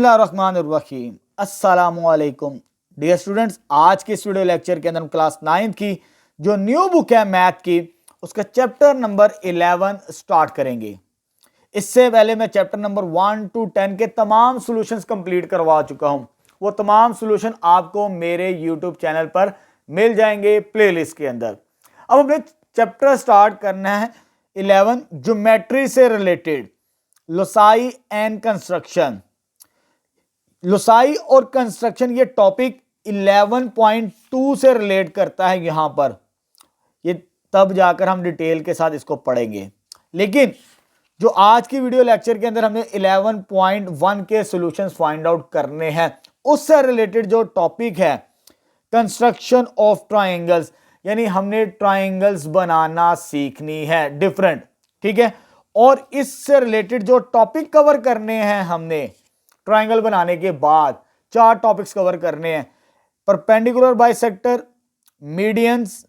बिस्मिल्लाहिर्रहमानिर्रहीम अस्सलामुअलैकुम dear students. आज के इस वीडियो लेक्चर के अंदर हम क्लास 9 की जो न्यू बुक है मैथ की उसका चैप्टर नंबर 11 स्टार्ट करेंगे। इससे पहले मैं चैप्टर नंबर 1 to 10 के तमाम सॉल्यूशंस कंप्लीट करवा चुका हूं। वो तमाम सॉल्यूशन आपको मेरे यूट्यूब चैनल पर मिल जाएंगे प्लेलिस्ट के अंदर। अब हमें चैप्टर स्टार्ट करना है 11 ज्योमेट्री से related, loci and construction. Loci और कंस्ट्रक्शन ये टॉपिक 11.2 से रिलेट करता है। यहां पर ये तब जाकर हम डिटेल के साथ इसको पढ़ेंगे, लेकिन जो आज की वीडियो लेक्चर के अंदर हमें 11.1 के सॉल्यूशंस फाइंड आउट करने हैं, उससे रिलेटेड जो टॉपिक है कंस्ट्रक्शन ऑफ ट्रायंगल्स, यानी हमने ट्रायंगल्स बनाना सीखनी है डिफरेंट, ठीक है। और इससे रिलेटेड जो टॉपिक कवर करने हैं हमने ट्रायंगल बनाने के बाद 4 टॉपिक्स कवर करने हैं: perpendicular bisector, medians,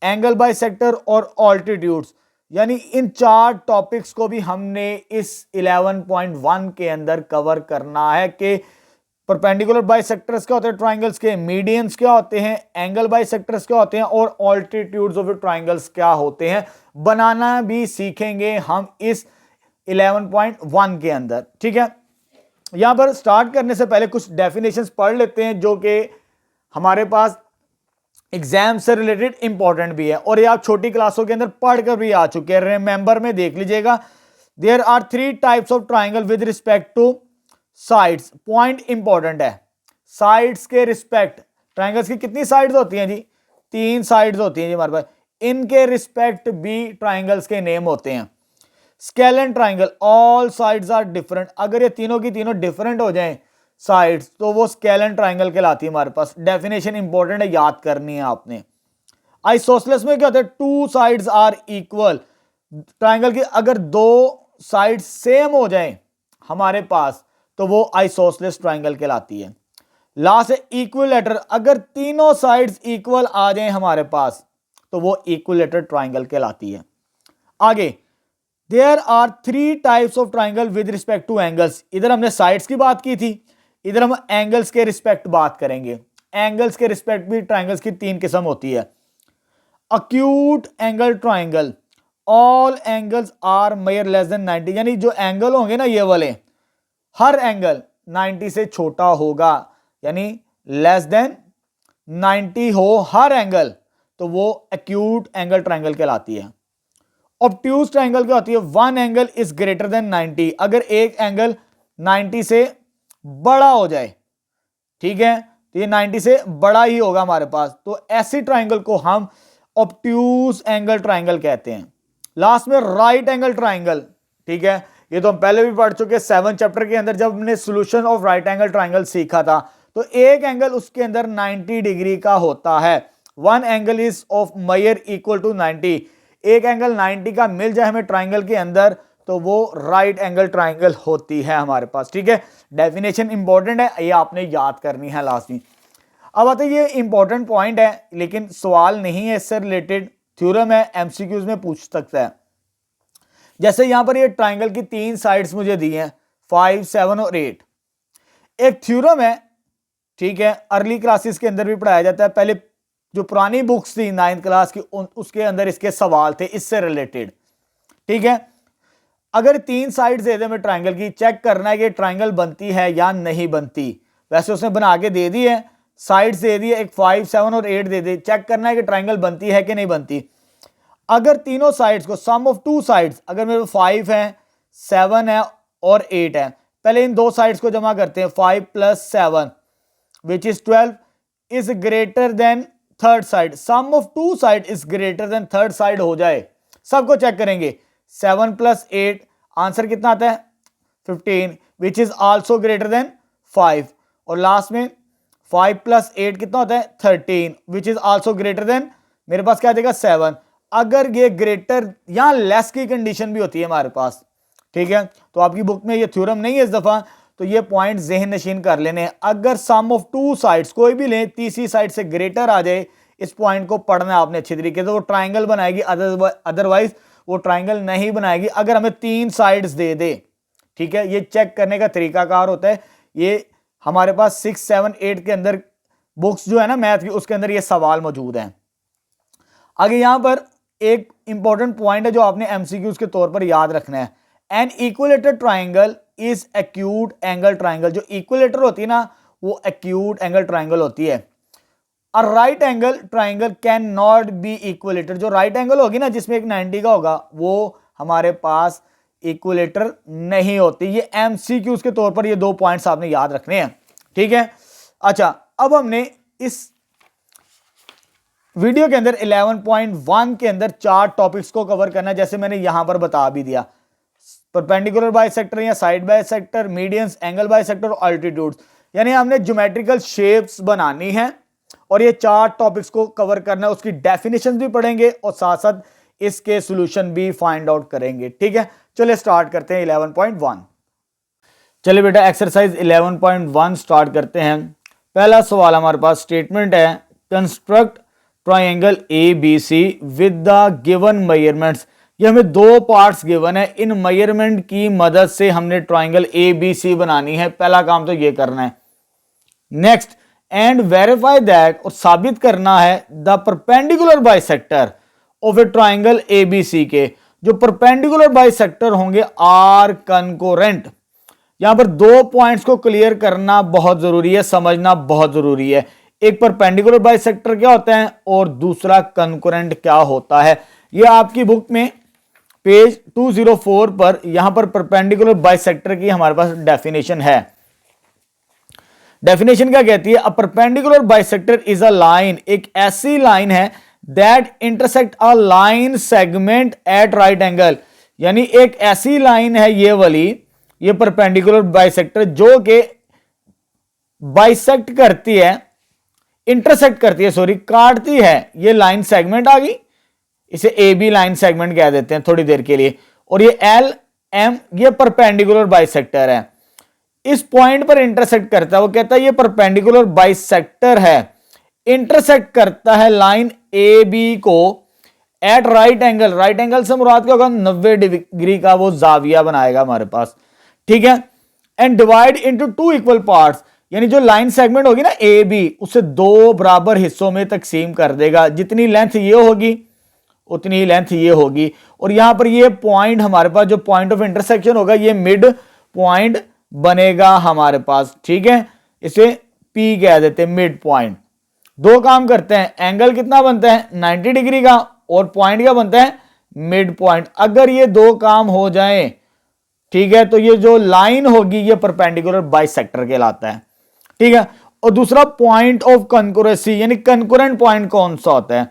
angle bisector और ऑल्टीट्यूड्स। यानी इन 4 टॉपिक्स को भी हमने इस 11.1 के अंदर कवर करना है कि परपेंडिकुलर बाइसेक्टर्स क्या होते हैं ट्रायंगल्स के, मीडियंस क्या होते हैं, एंगल बाइसेक्टर्स क्या होते हैं और ऑल्टीट्यूड्स ऑफ ट्रायंगल्स क्या होते हैं। बनाना भी सीखेंगे हम इस 11.1 के अंदर, ठीक है। यहां पर स्टार्ट करने से पहले कुछ डेफिनेशंस पढ़ लेते हैं जो कि हमारे पास एग्जाम से रिलेटेड इंपॉर्टेंट भी है और ये आप छोटी क्लासों के अंदर पढ़कर भी आ चुके हैं। रिमेंबर में देख लीजिएगा, there are 3 types of triangle with respect to sides. Point important है, साइड्स के रिस्पेक्ट। ट्राइंगल्स की कितनी साइड्स होती हैं जी? 3 साइड्स होती हैं जी हमारे पास। इनके रिस्पेक्ट भी ट्राइंगल्स के नेम होते हैं। Scalene triangle, all sides are different. अगर ये तीनों की तीनों डिफरेंट हो जाएं साइड्स तो वो स्केलन ट्राइंगल कहलाती है हमारे पास। डेफिनेशन इंपॉर्टेंट है, याद करनी है आपने। आइसोसेलेस में क्या होता है? 2 साइड्स आर इक्वल। ट्राइंगल की अगर 2 साइड्स सेम हो जाएं हमारे पास तो वो आइसोसेलेस ट्राइंगल कहलाती है। लास्ट है इक्विलैटरल, अगर तीनों साइड्स इक्वल आ जाएं हमारे पास तो वो इक्विलैटरल ट्राइंगल कहलाती है। आगे, there are 3 types of triangle with respect to angles. इधर हमने साइड्स की बात की थी, इधर हम एंगल्स के रिस्पेक्ट बात करेंगे। एंगल्स के रिस्पेक्ट भी ट्राइंगल्स की 3 किस्म होती है। Acute angle triangle, all angles are measure less than 90। यानी जो एंगल होंगे ना ये वाले, हर एंगल 90 से छोटा होगा, यानी लेस देन 90 हो हर एंगल, तो वो एक्यूट एंगल ट्राइंगल कहलाती है। ऑब्ट्यूज ट्राइंगल क्या होती है? 1 एंगल इज ग्रेटर देन 90। अगर एक एंगल 90 से बड़ा हो जाए, ठीक है, तो ये 90 से बड़ा ही होगा हमारे पास, तो ऐसी ट्राइंगल को हम ऑब्ट्यूज एंगल ट्राइंगल कहते हैं। लास्ट में राइट एंगल ट्राइंगल, ठीक है, ये तो हम पहले भी पढ़ चुके 7 चैप्टर के अंदर जब हमने solution of right angle triangle सीखा था। तो एक एंगल उसके अंदर 90 डिग्री का होता है। 1 angle is of measure equal to 90। एक एंगल 90 का मिल जाए हमें ट्राइंगल के अंदर तो वो राइट एंगल ट्राइंगल होती है हमारे पास, ठीक है। डेफिनेशन इंपॉर्टेंट है, ये आपने याद करनी है लास्ट में। अब आते ये इंपॉर्टेंट पॉइंट है लेकिन सवाल नहीं है इससे रिलेटेड, थ्योरम है, एमसीक्यूज में पूछ सकता है। जैसे यहां पर ये ट्राइंगल की 3 साइड्स मुझे दी हैं, 5, 7 और 8। एक थ्योरम है, ठीक है, अर्ली क्लासेस के अंदर भी पढ़ाया जाता है। पहले जो पुरानी बुक्स थी 9th क्लास की उसके अंदर इसके सवाल थे इससे रिलेटेड, ठीक है। अगर 3 साइड्स दे दे हमें ट्राइंगल की, चेक करना है कि ट्राइंगल बनती है या नहीं बनती। वैसे उसने बना के दे दी है, साइड्स दे दी है, एक 5, 7 और 8 दे दे, चेक करना है कि ट्राइंगल बनती है कि नहीं बनती। अगर तीनों साइड्स को सम ऑफ 2 साइड्स, अगर मेरे 5 है, 7 है और 8 है, पहले इन 2 साइड्स को जमा करते हैं। 5 + 7 which is 12 is greater than third side. Sum of 2 side is greater than third side हो जाए, सबको चेक करेंगे। 7 + 8 आंसर कितना आता है? 15 which is also greater than 5। और लास्ट में 5 + 8 कितना होता है? 13 which is also greater than, मेरे पास क्या देगा? 7। अगर ये ग्रेटर या लेस की कंडीशन भी होती है हमारे पास, ठीक है, तो आपकी बुक में ये थ्योरम नहीं है इस दफा, तो ये पॉइंट ज़हन नशीन कर लेने हैं। अगर सम ऑफ 2 साइड्स कोई भी लें, तीसरी साइड से ग्रेटर आ जाए, इस पॉइंट को पढ़ना है आपने अच्छी तरीके से, वो ट्राइंगल बनाएगी, अदरवाइज वो ट्राइंगल नहीं बनाएगी। अगर हमें 3 साइड्स दे दे, ठीक है, ये चेक करने का तरीकाकार होता है ये हमारे पास 6, 7, 8 के अंदर बुक्स जो है ना मैथ की, उसके अंदर ये सवाल मौजूद हैं। आगे यहां पर एक इंपॉर्टेंट पॉइंट है जो आपने एमसीक्यूज के तौर पर याद रखना है। N equilateral triangle is acute angle triangle. जो इक्विलेटर होती है ना वो एक्यूट एंगल ट्राइंगल होती है। A right angle triangle can not be equilateral. जो राइट एंगल होगी ना जिसमें एक 90 का होगा वो हमारे पास इक्विलेटर नहीं होती। ये एमसीक्यूज के तौर पर ये 2 पॉइंट्स आपने याद रखने हैं, ठीक है। अच्छा, अब हमने इस वीडियो के अंदर 11.1 के अंदर 4 टॉपिक्स को कवर करना है, जैसे मैंने यहां पर बता भी दिया। परपेंडिकुलर बाइसेक्टर या side bisector, medians, angle bisector और अल्टीट्यूड्स। यानी हमने ज्योमेट्रिकल शेप्स बनानी है और ये 4 टॉपिक्स को कवर करना है। उसकी डेफिनेशन भी पढ़ेंगे और साथ साथ इसके सॉल्यूशन भी फाइंड आउट करेंगे, ठीक है। चलिए स्टार्ट करते हैं 11.1। चलिए बेटा एक्सरसाइज 11.1 स्टार्ट करते हैं। पहला सवाल हमारे पास स्टेटमेंट है, construct triangle ABC with the given measurements. ये हमें 2 पार्ट्स गिवन है, इन मेजरमेंट की मदद से हमने ट्राइंगल ABC बनानी है। पहला काम तो ये करना है। नेक्स्ट, एंड वेरीफाई दैट, और साबित करना है the perpendicular bisector of a triangle ABC के जो परपेंडिकुलर बाइसेक्टर होंगे आर कंकोरेंट। यहां पर 2 पॉइंट्स को क्लियर करना बहुत जरूरी है, समझना बहुत जरूरी है। एक परपेंडिकुलर बाइसेक्टर क्या होता है और दूसरा कंकोरेंट क्या होता है। यह आपकी बुक में पेज 204 पर यहां पर परपेंडिकुलर बाइसेक्टर की हमारे पास डेफिनेशन है। डेफिनेशन क्या कहती है? A perpendicular bisector is a line, एक ऐसी लाइन है that intersect a line segment at right angle. यानी एक ऐसी लाइन है ये वाली, ये परपेंडिकुलर बाइसेक्टर जो कि बाइसेक्ट करती है, इंटरसेक्ट करती है, सॉरी काटती है। ये लाइन सेगमेंट आ गई, इसे ए बी लाइन सेगमेंट कह देते हैं थोड़ी देर के लिए। और ये एल एम ये परपेंडिकुलर बाइसेक्टर है, इस पॉइंट पर इंटरसेक्ट करता है। वो कहता है ये परपेंडिकुलर बाइसेक्टर है, इंटरसेक्ट करता है लाइन ए बी को at right angle. Right angle से मुराद क्या होगा? 90 डिग्री का वो जाविया बनाएगा हमारे पास, ठीक है। And divide into 2 equal parts, यानी जो लाइन सेगमेंट होगी ना ए बी, उसे 2 बराबर हिस्सों में तकसीम कर देगा। जितनी लेंथ ये होगी उतनी ही लेंथ ये होगी। और यहां पर ये पॉइंट हमारे पास जो पॉइंट ऑफ इंटरसेक्शन होगा ये मिड पॉइंट बनेगा हमारे पास, ठीक है। इसे P कह देते हैं, मिड पॉइंट। 2 काम करते हैं, एंगल कितना बनता है 90 डिग्री का और पॉइंट क्या बनता है मिड पॉइंट। अगर ये 2 काम हो जाएं, ठीक है, तो ये जो लाइन होगी ये परपेंडिकुलर बाइसेक्टर कहलाता है, ठीक है। और दूसरा पॉइंट ऑफ कंकरेंसी, यानी कंकरेंट पॉइंट कौन सा होता है?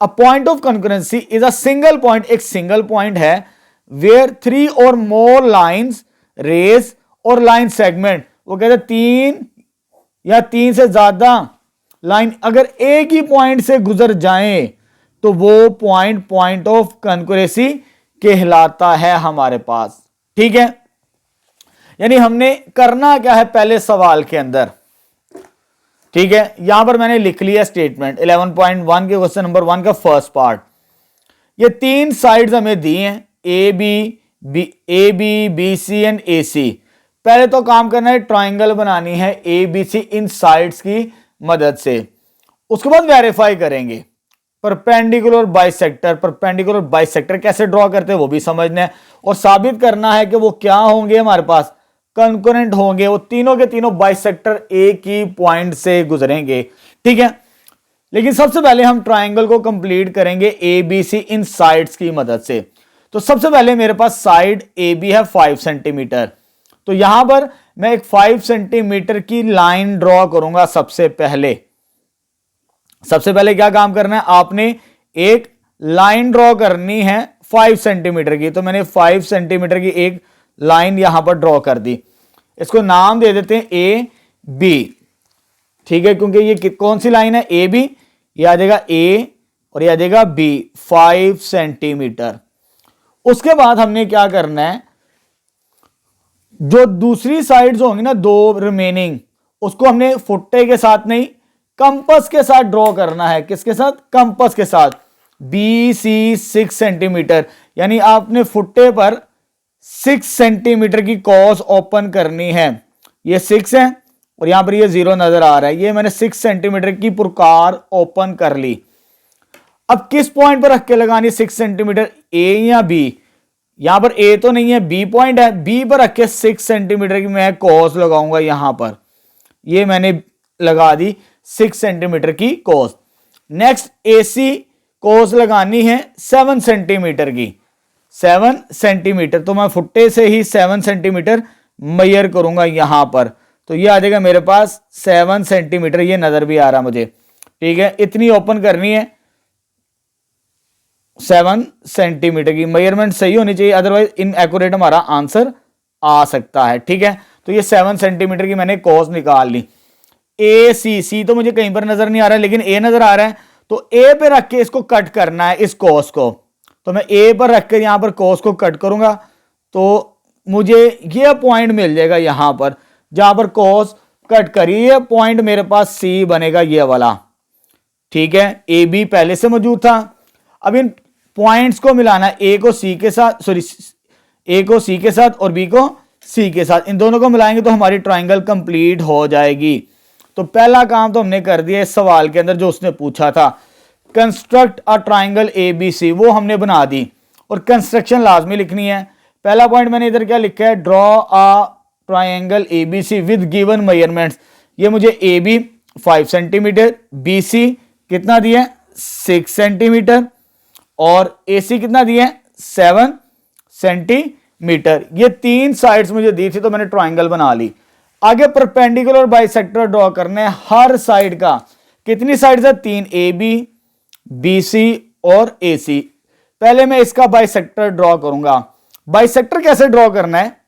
A point of concurrency is a single point, एक सिंगल पॉइंट है वेयर 3 और मोर लाइंस रेज और लाइन सेगमेंट। वो कहते हैं 3 या 3 से ज्यादा लाइन अगर एक ही पॉइंट से गुजर जाएं तो वो पॉइंट पॉइंट ऑफ कंकरेंसी कहलाता है हमारे पास, ठीक है। यानी हमने करना क्या है पहले सवाल के अंदर, ठीक है। यहां पर मैंने लिख लिया स्टेटमेंट 11.1 के क्वेश्चन नंबर 1 का फर्स्ट पार्ट। ये 3 साइड्स हमें दी हैं, A B B C and A C. पहले तो काम करना है, ट्राइंगल बनानी है ए बी सी इन साइड्स की मदद से। उसके बाद वेरीफाई करेंगे परपेंडिकुलर बाइसेक्टर। परपेंडिकुलर बाइसेक्टर कैसे ड्रॉ करते हैं वो भी समझना है और साबित करना है कि वो क्या होंगे हमारे पास कंकरेंट होंगे। वो तीनों के तीनों बाइसेक्टर एक ही पॉइंट से गुजरेंगे, ठीक है। लेकिन सबसे पहले हम ट्राइंगल को कंप्लीट करेंगे ए बी सी इन साइड्स की मदद से। तो सबसे पहले मेरे पास साइड ए बी है 5 सेंटीमीटर, तो यहां पर मैं एक 5 सेंटीमीटर की लाइन ड्रॉ करूंगा। सबसे पहले क्या काम करना है, आपने एक लाइन ड्रॉ करनी है 5 सेंटीमीटर की। तो मैंने 5 सेंटीमीटर की एक लाइन यहां पर ड्रॉ कर दी। इसको नाम दे देते हैं ए बी, ठीक है, क्योंकि ये कौन सी लाइन है ए बी, ये आ जाएगा ए और ये आ जाएगा बी 5 सेंटीमीटर। उसके बाद हमने क्या करना है, जो दूसरी साइड्स होंगी ना 2 रिमेनिंग, उसको हमने फुट्टे के साथ नहीं कंपस के साथ ड्रॉ करना है। किसके साथ? कंपस के साथ। बी सी 6 सेंटीमीटर, यानी आपने फुट्टे पर 6 सेंटीमीटर की कॉस ओपन करनी है। ये 6 है और यहां पर ये 0 नजर आ रहा है। ये मैंने 6 सेंटीमीटर की प्रकार ओपन कर ली। अब किस पॉइंट पर रख के लगानी 6 सेंटीमीटर, ए या बी? यहां पर ए तो नहीं है, बी पॉइंट है। बी पर रख के 6 सेंटीमीटर की मैं कोस लगाऊंगा यहां पर। ये मैंने लगा दी 6 सेंटीमीटर की कोस। नेक्स्ट एसी कोस लगानी है 7 सेंटीमीटर की, 7 सेंटीमीटर। तो मैं फुट्टे से ही 7 सेंटीमीटर मेजर करूंगा यहां पर। तो ये आ जाएगा मेरे पास 7 सेंटीमीटर, ये नजर भी आ रहा मुझे। ठीक है, इतनी ओपन करनी है 7 सेंटीमीटर की। मेजरमेंट सही होनी चाहिए, अदरवाइज इनएक्यूरेट हमारा आंसर आ सकता है। ठीक है, तो ये 7 सेंटीमीटर की मैंने कोस निकाल ली। ए सी तो मुझे कहीं पर नजर नहीं आ रहा है, लेकिन ए नजर आ रहा है। तो ए पे रख के इसको कट करना है, इस कोस को। तो मैं ए पर रख कर यहां पर कोस को कट करूंगा तो मुझे ये पॉइंट मिल जाएगा यहां पर, जहां पर कोस कट करी। ये पॉइंट मेरे पास सी बनेगा, ये वाला। ठीक है, ए बी पहले से मौजूद था। अब इन पॉइंट्स को मिलाना है, ए को सी के साथ, सॉरी ए को सी के साथ और बी को सी के साथ। इन दोनों को मिलाएंगे तो हमारी ट्राइंगल कंप्लीट हो जाएगी। तो पहला काम तो हमने कर दिया इस सवाल के अंदर जो उसने पूछा था, construct a triangle A B C, वो हमने बना दी। और कंस्ट्रक्शन लाजमी लिखनी है। पहला पॉइंट मैंने इधर क्या लिखा है, draw a triangle A B C with given measurements. ये मुझे A B 5 centimetre, B C कितना दिया है 6 सेंटीमीटर और ए सी कितना दिया है 7 सेंटीमीटर। ये 3 साइड्स मुझे दी थी तो मैंने ट्राइंगल बना ली। आगे परपेंडिकुलर बाइसेक्टर ड्रॉ करना है हर साइड का। कितनी साइड्स है 3, ए बी, बी सी और ए सी। पहले मैं इसका बाइसेक्टर ड्रॉ करूंगा। बाइसेक्टर कैसे ड्रॉ करना है,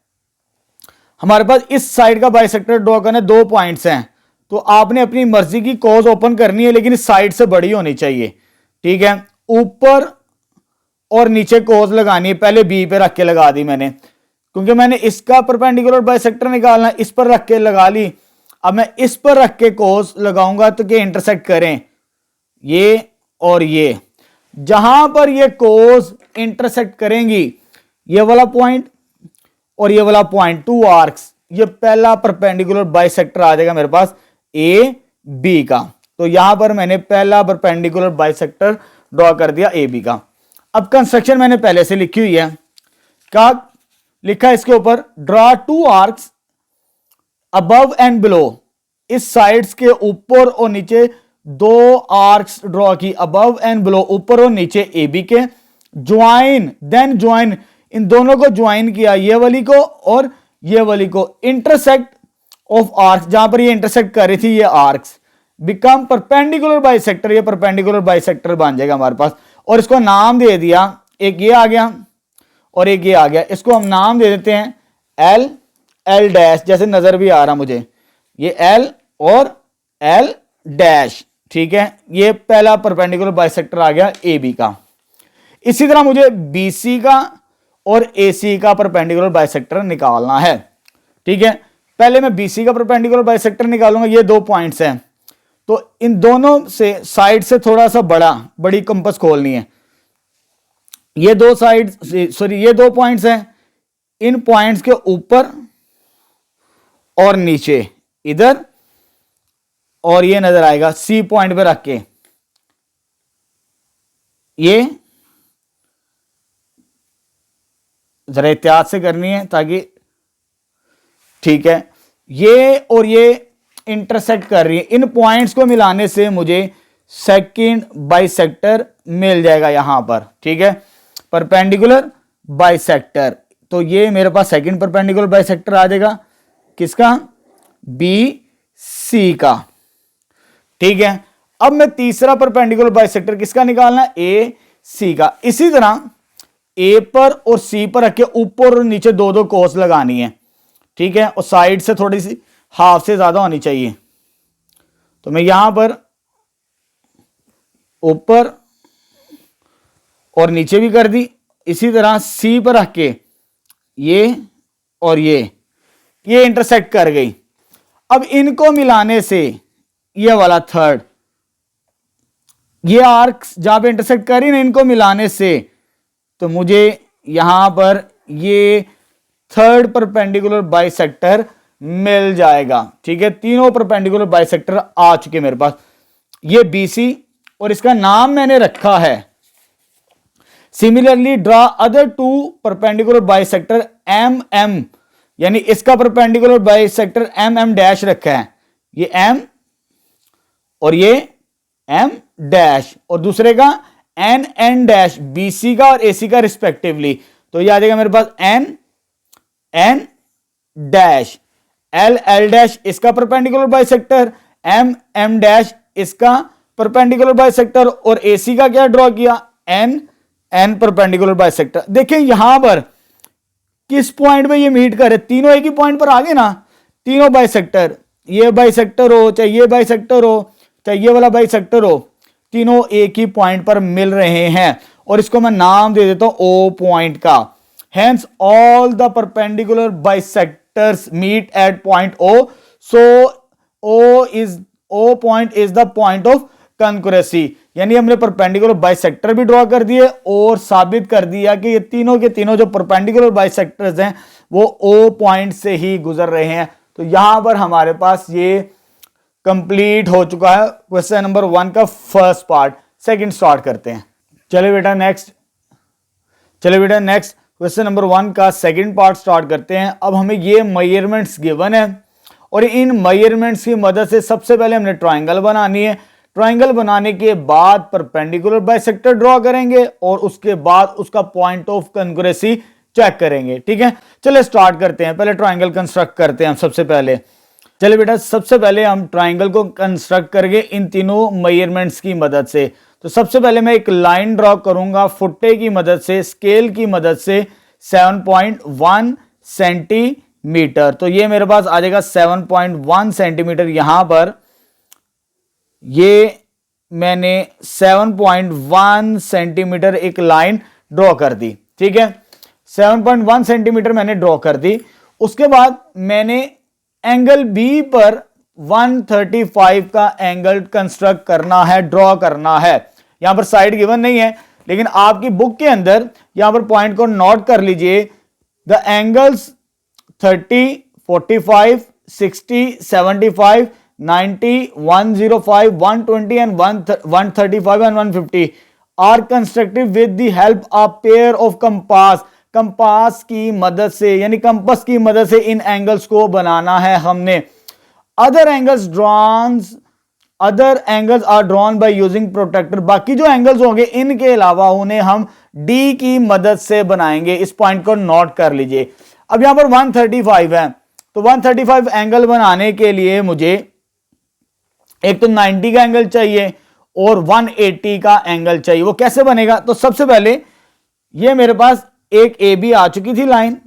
हमारे पास इस साइड का बाइसेक्टर ड्रॉ करना है, 2 पॉइंट्स हैं। तो आपने अपनी मर्जी की कोस ओपन करनी है, लेकिन इस साइड से बड़ी होनी चाहिए। ठीक है, ऊपर और नीचे कोस लगानी है। पहले बी पे रख के लगा दी मैंने, क्योंकि मैंने इसका परपेंडिकुलर बाइसेक्टर निकालना है। इस पर रख के लगा ली। अब मैं इस पर रख के कोस लगाऊंगा तो क्या इंटरसेक्ट करें, ये और ये। जहां पर ये कोस इंटरसेक्ट करेंगी, ये वाला पॉइंट और ये वाला पॉइंट, 2 आर्क्स, ये पहला परपेंडिकुलर बाइसेक्टर आ जाएगा मेरे पास ए बी का। तो यहां पर मैंने पहला परपेंडिकुलर बाइसेक्टर ड्रॉ कर दिया ए बी का। अब कंस्ट्रक्शन मैंने पहले से लिखी हुई है। क्या लिखा है इसके ऊपर, draw 2 arcs above and below. इस साइड्स के ऊपर और नीचे 2 आर्क्स ड्रॉ की, अबव एंड बिलो, ऊपर और नीचे ए बी के। ज्वाइन, देन ज्वाइन, इन दोनों को ज्वाइन किया, ये वाली को और ये वाली को। इंटरसेक्ट ऑफ आर्क्स, जहां पर ये इंटरसेक्ट कर रही थी ये आर्क्स, बिकम परपेंडिकुलर बाइसेक्टर। ये परपेंडिकुलर बाइसेक्टर बन जाएगा हमारे पास। और इसको नाम दे दिया, एक ये आ गया और एक ये आ गया। इसको हम नाम दे देते हैं एल, एल डैश, जैसे नजर भी आ रहा मुझे, ये एल और एल डैश। ठीक है, ये पहला परपेंडिकुलर बाइसेक्टर आ गया ए बी का। इसी तरह मुझे बी सी का और ए सी का परपेंडिकुलर बाइसेक्टर निकालना है। ठीक है, पहले मैं बी सी का परपेंडिकुलर बाइसेक्टर निकालूंगा। ये 2 पॉइंट्स हैं, तो इन दोनों से साइड से थोड़ा सा बड़ी कंपास खोलनी है। ये 2 साइड, सॉरी ये 2 पॉइंट्स हैं। इन पॉइंट्स के ऊपर और नीचे इधर, और ये नजर आएगा सी पॉइंट पे रख के। ये जरा एहतियात से करनी है ताकि, ठीक है, ये और ये इंटरसेक्ट कर रही है। इन पॉइंट्स को मिलाने से मुझे सेकंड बाइसेक्टर मिल जाएगा यहां पर। ठीक है, परपेंडिकुलर बाइसेक्टर। तो ये मेरे पास सेकंड परपेंडिकुलर बाइसेक्टर आ जाएगा, किसका, बी सी का। ठीक है, अब मैं तीसरा परपेंडिकुलर बाइसेक्टर किसका निकालना, ए सी का। इसी तरह ए पर और सी पर रख के ऊपर और नीचे 2-2 कोस लगानी है। ठीक है, और साइड से थोड़ी सी हाफ से ज्यादा होनी चाहिए। तो मैं यहां पर ऊपर और नीचे भी कर दी। इसी तरह सी पर रख के ये और ये इंटरसेक्ट कर गई। अब इनको मिलाने से ये वाला थर्ड, ये आर्क्स जहां पे इंटरसेक्ट करी ना, इनको मिलाने से तो मुझे यहां पर ये थर्ड परपेंडिकुलर बाइसेक्टर मिल जाएगा। ठीक है, तीनों परपेंडिकुलर बाइसेक्टर आ चुके मेरे पास। ये BC और इसका नाम मैंने रखा है similarly draw other two perpendicular bisector MM, यानी इसका परपेंडिकुलर बाइसेक्टर MM डैश रखा है, ये M और ये M डैश, और दूसरे का NN डैश, BC का और AC का रिस्पेक्टिवली। तो ये आ जाएगा मेरे पास NN डैश, L डैश इसका परपेंडिकुलर बाइसेक्टर, M डैश इसका परपेंडिकुलर बाइसेक्टर, और AC का क्या ड्रॉ किया, N परपेंडिकुलर बाइसेक्टर। देखिए यहां पर किस पॉइंट में ये मीट करे, तीनों एक ही पॉइंट पर आ गए ना, तीनों बाइसेक्टर, ये बाइसेक्टर हो चाहे ये बाइसेक्टर हो चाहे ये वाला बाइसेक्टर हो, तीनों एक ही पॉइंट पर मिल रहे हैं, और इसको मैं नाम दे देता हूं O पॉइंट का। Hence all the perpendicular bisectors meet at point O, so O point is the point of concurrency. यानी हमने परपेंडिकुलर बाइसेक्टर भी ड्रॉ कर दिए और साबित कर दिया कि ये तीनों के तीनों जो परपेंडिकुलर बाइसेक्टर्स हैं वो O पॉइंट से ही गुजर रहे हैं। तो यहां पर हमारे पास ये कंप्लीट हो चुका है क्वेश्चन नंबर 1 का फर्स्ट पार्ट। सेकंड स्टार्ट करते हैं। चलिए बेटा नेक्स्ट क्वेश्चन नंबर 1 का सेकंड पार्ट स्टार्ट करते हैं। अब हमें ये मेजरमेंट्स गिवन है और इन मेजरमेंट्स की मदद से सबसे पहले हमने ट्रायंगल बनानी है। ट्रायंगल बनाने के बाद परपेंडिकुलर बाइसेक्टर ड्रॉ करेंगे और उसके बाद उसका पॉइंट ऑफ कंकरेंसी चेक करेंगे। ठीक है, चलिए स्टार्ट करते हैं। पहले ट्रायंगल कंस्ट्रक्ट करते हैं हम सबसे पहले। चलिए बेटा सबसे पहले हम ट्रायंगल को कंस्ट्रक्ट करेंगे इन तीनों मेजरमेंट्स की मदद से। तो सबसे पहले मैं एक लाइन ड्रॉ करूंगा फुट्टे की मदद से, स्केल की मदद से 7.1 सेंटीमीटर। तो ये मेरे पास आ जाएगा 7.1 सेंटीमीटर। यहां पर ये मैंने 7.1 सेंटीमीटर एक लाइन ड्रॉ कर दी। ठीक है, 7.1 सेंटीमीटर मैंने ड्रॉ कर दी। उसके बाद मैंने एंगल बी पर 135 का एंगल कंस्ट्रक्ट करना है, ड्रॉ करना है। यहां पर साइड गिवन नहीं है, लेकिन आपकी बुक के अंदर यहां पर पॉइंट को नोट कर लीजिए। The angles 30, 45, 60, 75, 90, 105, 120 and 135 and 150 are constructed with the help of pair of compass। Compass की मदद से यानी कंपास की मदद से इन एंगल्स को बनाना है हमने। Other angles are drawn by using protractor. बाकी जो एंगल्स होंगे इनके अलावा उन्हें हम डी की मदद से बनाएंगे। इस पॉइंट को नोट कर लीजिए। अब यहां पर 135 है, तो 135 एंगल बनाने के लिए मुझे एक तो 90 का एंगल चाहिए और 180 का एंगल चाहिए। वो कैसे बनेगा? तो सबसे पहले ये मेरे पास एक AB आ चुकी थी लाइन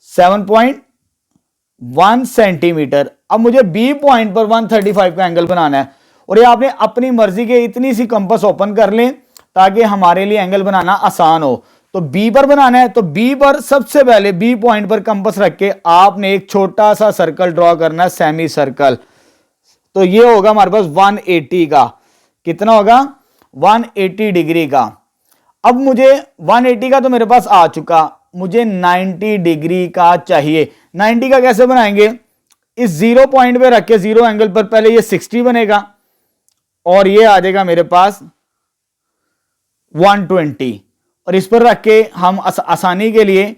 7.1 सेंटीमीटर। अब मुझे B पॉइंट पर 135 का एंगल बनाना है, और ये आपने अपनी मर्जी के इतनी सी कंपास ओपन कर लें ताकि हमारे लिए एंगल बनाना आसान हो। तो B पर बनाना है, तो B पर सबसे पहले B पॉइंट पर कंपास रख के आपने एक छोटा सा सर्कल ड्रॉ करना है, सेमी सर्कल। तो ये होगा हमारे पास 180 का। कितना होगा? 180 डिग्री का। अब मुझे 180 का तो मेरे पास आ चुका, मुझे 90 डिग्री का चाहिए। 90 का कैसे बनाएंगे? इस जीरो पॉइंट पे रख के जीरो एंगल पर पहले ये 60 बनेगा और ये आ जाएगा मेरे पास 120, और इस पर रख के हम आसानी के लिए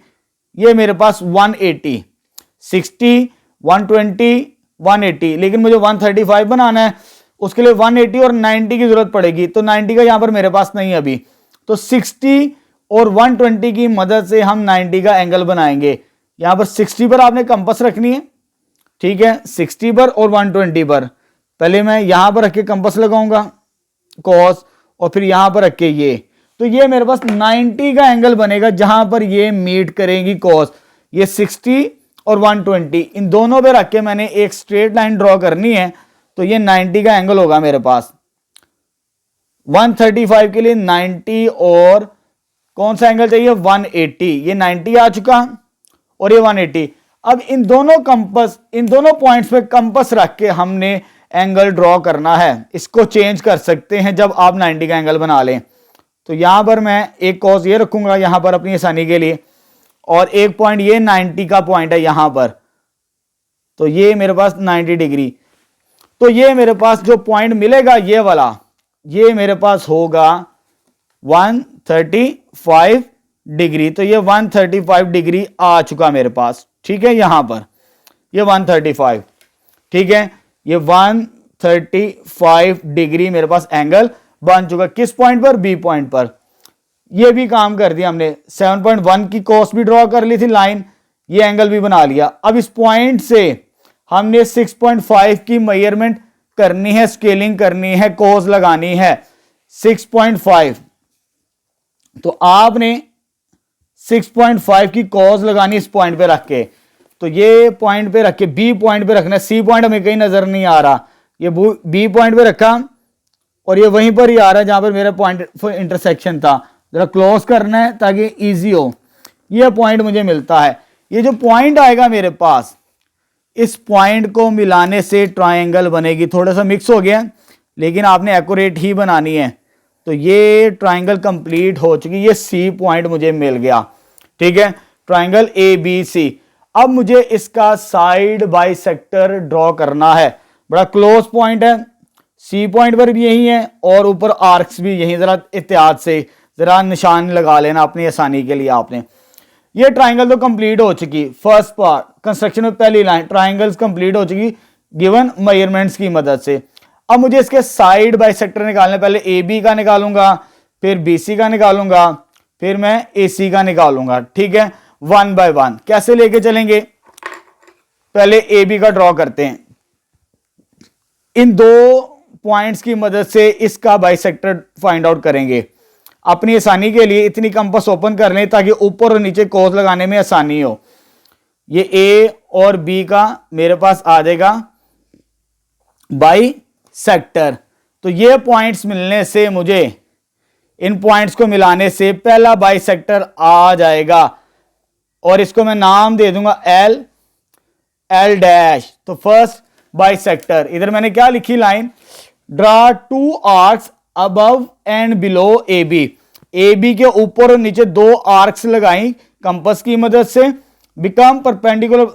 ये मेरे पास 180, 60, 120, 180, लेकिन मुझे 135 बनाना है, उसके लिए 180 और 90 की जरूरत पड़ेगी। तो 90 का यहां पर मेरे पास नहीं है अभी, तो 60 और 120 की मदद से हम 90 का एंगल बनाएंगे। यहां पर 60 पर आपने कंपास रखनी है, ठीक है, 60 पर और 120 पर। पहले मैं यहां पर रख के कंपास लगाऊंगा कॉस, और फिर यहां पर रख के ये, तो ये मेरे पास 90 का एंगल बनेगा जहां पर ये मीट करेंगी कॉस। ये 60 और 120 इन दोनों पे रख के मैंने एक स्ट्रेट लाइन ड्रॉ करनी है, तो ये 90 का एंगल होगा मेरे पास। 135 के लिए 90 और कौन सा एंगल चाहिए? 180। ये 90 आ चुका और ये 180। अब इन दोनों पॉइंट्स पे कंपास रख के हमने एंगल ड्रॉ करना है। इसको चेंज कर सकते हैं जब आप 90 का एंगल बना लें। तो यहां पर मैं एक कॉस ये रखूंगा यहां पर अपनी आसानी के लिए, और एक पॉइंट ये 90 का पॉइंट है यहां पर, तो ये मेरे पास 90 डिग्री। तो ये मेरे पास जो पॉइंट मिलेगा ये वाला, ये मेरे पास होगा 135 डिग्री। तो ये 135 डिग्री आ चुका मेरे पास, ठीक है। यहां पर ये 135, ठीक है, ये 135 डिग्री मेरे पास एंगल बन चुका। किस पॉइंट पर? बी पॉइंट पर। ये भी काम कर दिया हमने, 7.1 की कॉस्ट भी ड्रॉ कर ली थी लाइन, ये एंगल भी बना लिया। अब इस पॉइंट से हमने 6.5 की मेजरमेंट करनी है, स्केलिंग करनी है, कॉस लगानी है 6.5। तो आपने 6.5 की कॉस लगानी इस पॉइंट पे रख के, तो ये पॉइंट पे रख के बी पॉइंट पे रखना है। सी पॉइंट हमें कहीं नजर नहीं आ रहा, ये बी पॉइंट पे रखा और ये वहीं पर ही आ रहा है जहां पर मेरा पॉइंट इंटरसेक्शन था। जरा क्लोज करना है ताकि इजी हो। ये पॉइंट मुझे मिलता है। ये जो पॉइंट आएगा मेरे पास, इस पॉइंट को मिलाने से ट्रायंगल बनेगी। थोड़ा सा मिक्स हो गया लेकिन आपने एक्यूरेट ही बनानी है। तो ये ट्रायंगल कंप्लीट हो चुकी, ये सी पॉइंट मुझे मिल गया, ठीक है, ट्रायंगल ए बी सी। अब मुझे इसका साइड बाइसेक्टर ड्रॉ करना है। बड़ा क्लोज पॉइंट है, सी पॉइंट पर भी यही है और ऊपर आर्क्स भी यही। जरा एहतियात से जरा निशान लगा लेना अपनी आसानी के लिए आपने। ये ट्रायंगल तो कंप्लीट हो चुकी, फर्स्ट पार्ट कंस्ट्रक्शन में पहली लाइन ट्रायंगल्स कंप्लीट हो चुकी गिवन मेजरमेंट्स की मदद से। अब मुझे इसके साइड बाइसेक्टर निकालने, पहले ए बी का निकालूंगा, फिर बी सी का निकालूंगा, फिर मैं ए सी का निकालूंगा, ठीक है, 1 बाय 1। कैसे लेके चलेंगे? पहले ए बी का ड्रॉ करते हैं। इन दो पॉइंट्स की मदद से इसका बाइसेक्टर फाइंड आउट करेंगे। अपनी आसानी के लिए इतनी कंपास ओपन कर लें ताकि ऊपर और नीचे कॉस लगाने में आसानी हो। ये ए और बी का मेरे पास आ जाएगा बाइसेक्टर। तो ये पॉइंट्स मिलने से मुझे इन पॉइंट्स को मिलाने से पहला बाइसेक्टर आ जाएगा और इसको मैं नाम दे दूंगा एल एल डैश। तो फर्स्ट बाइसेक्टर, इधर मैंने क्या लिखी line, draw 2 arcs above and below A B. A B के ऊपर और नीचे 2 आर्क्स लगाई कंपास की मदद से, become perpendicular,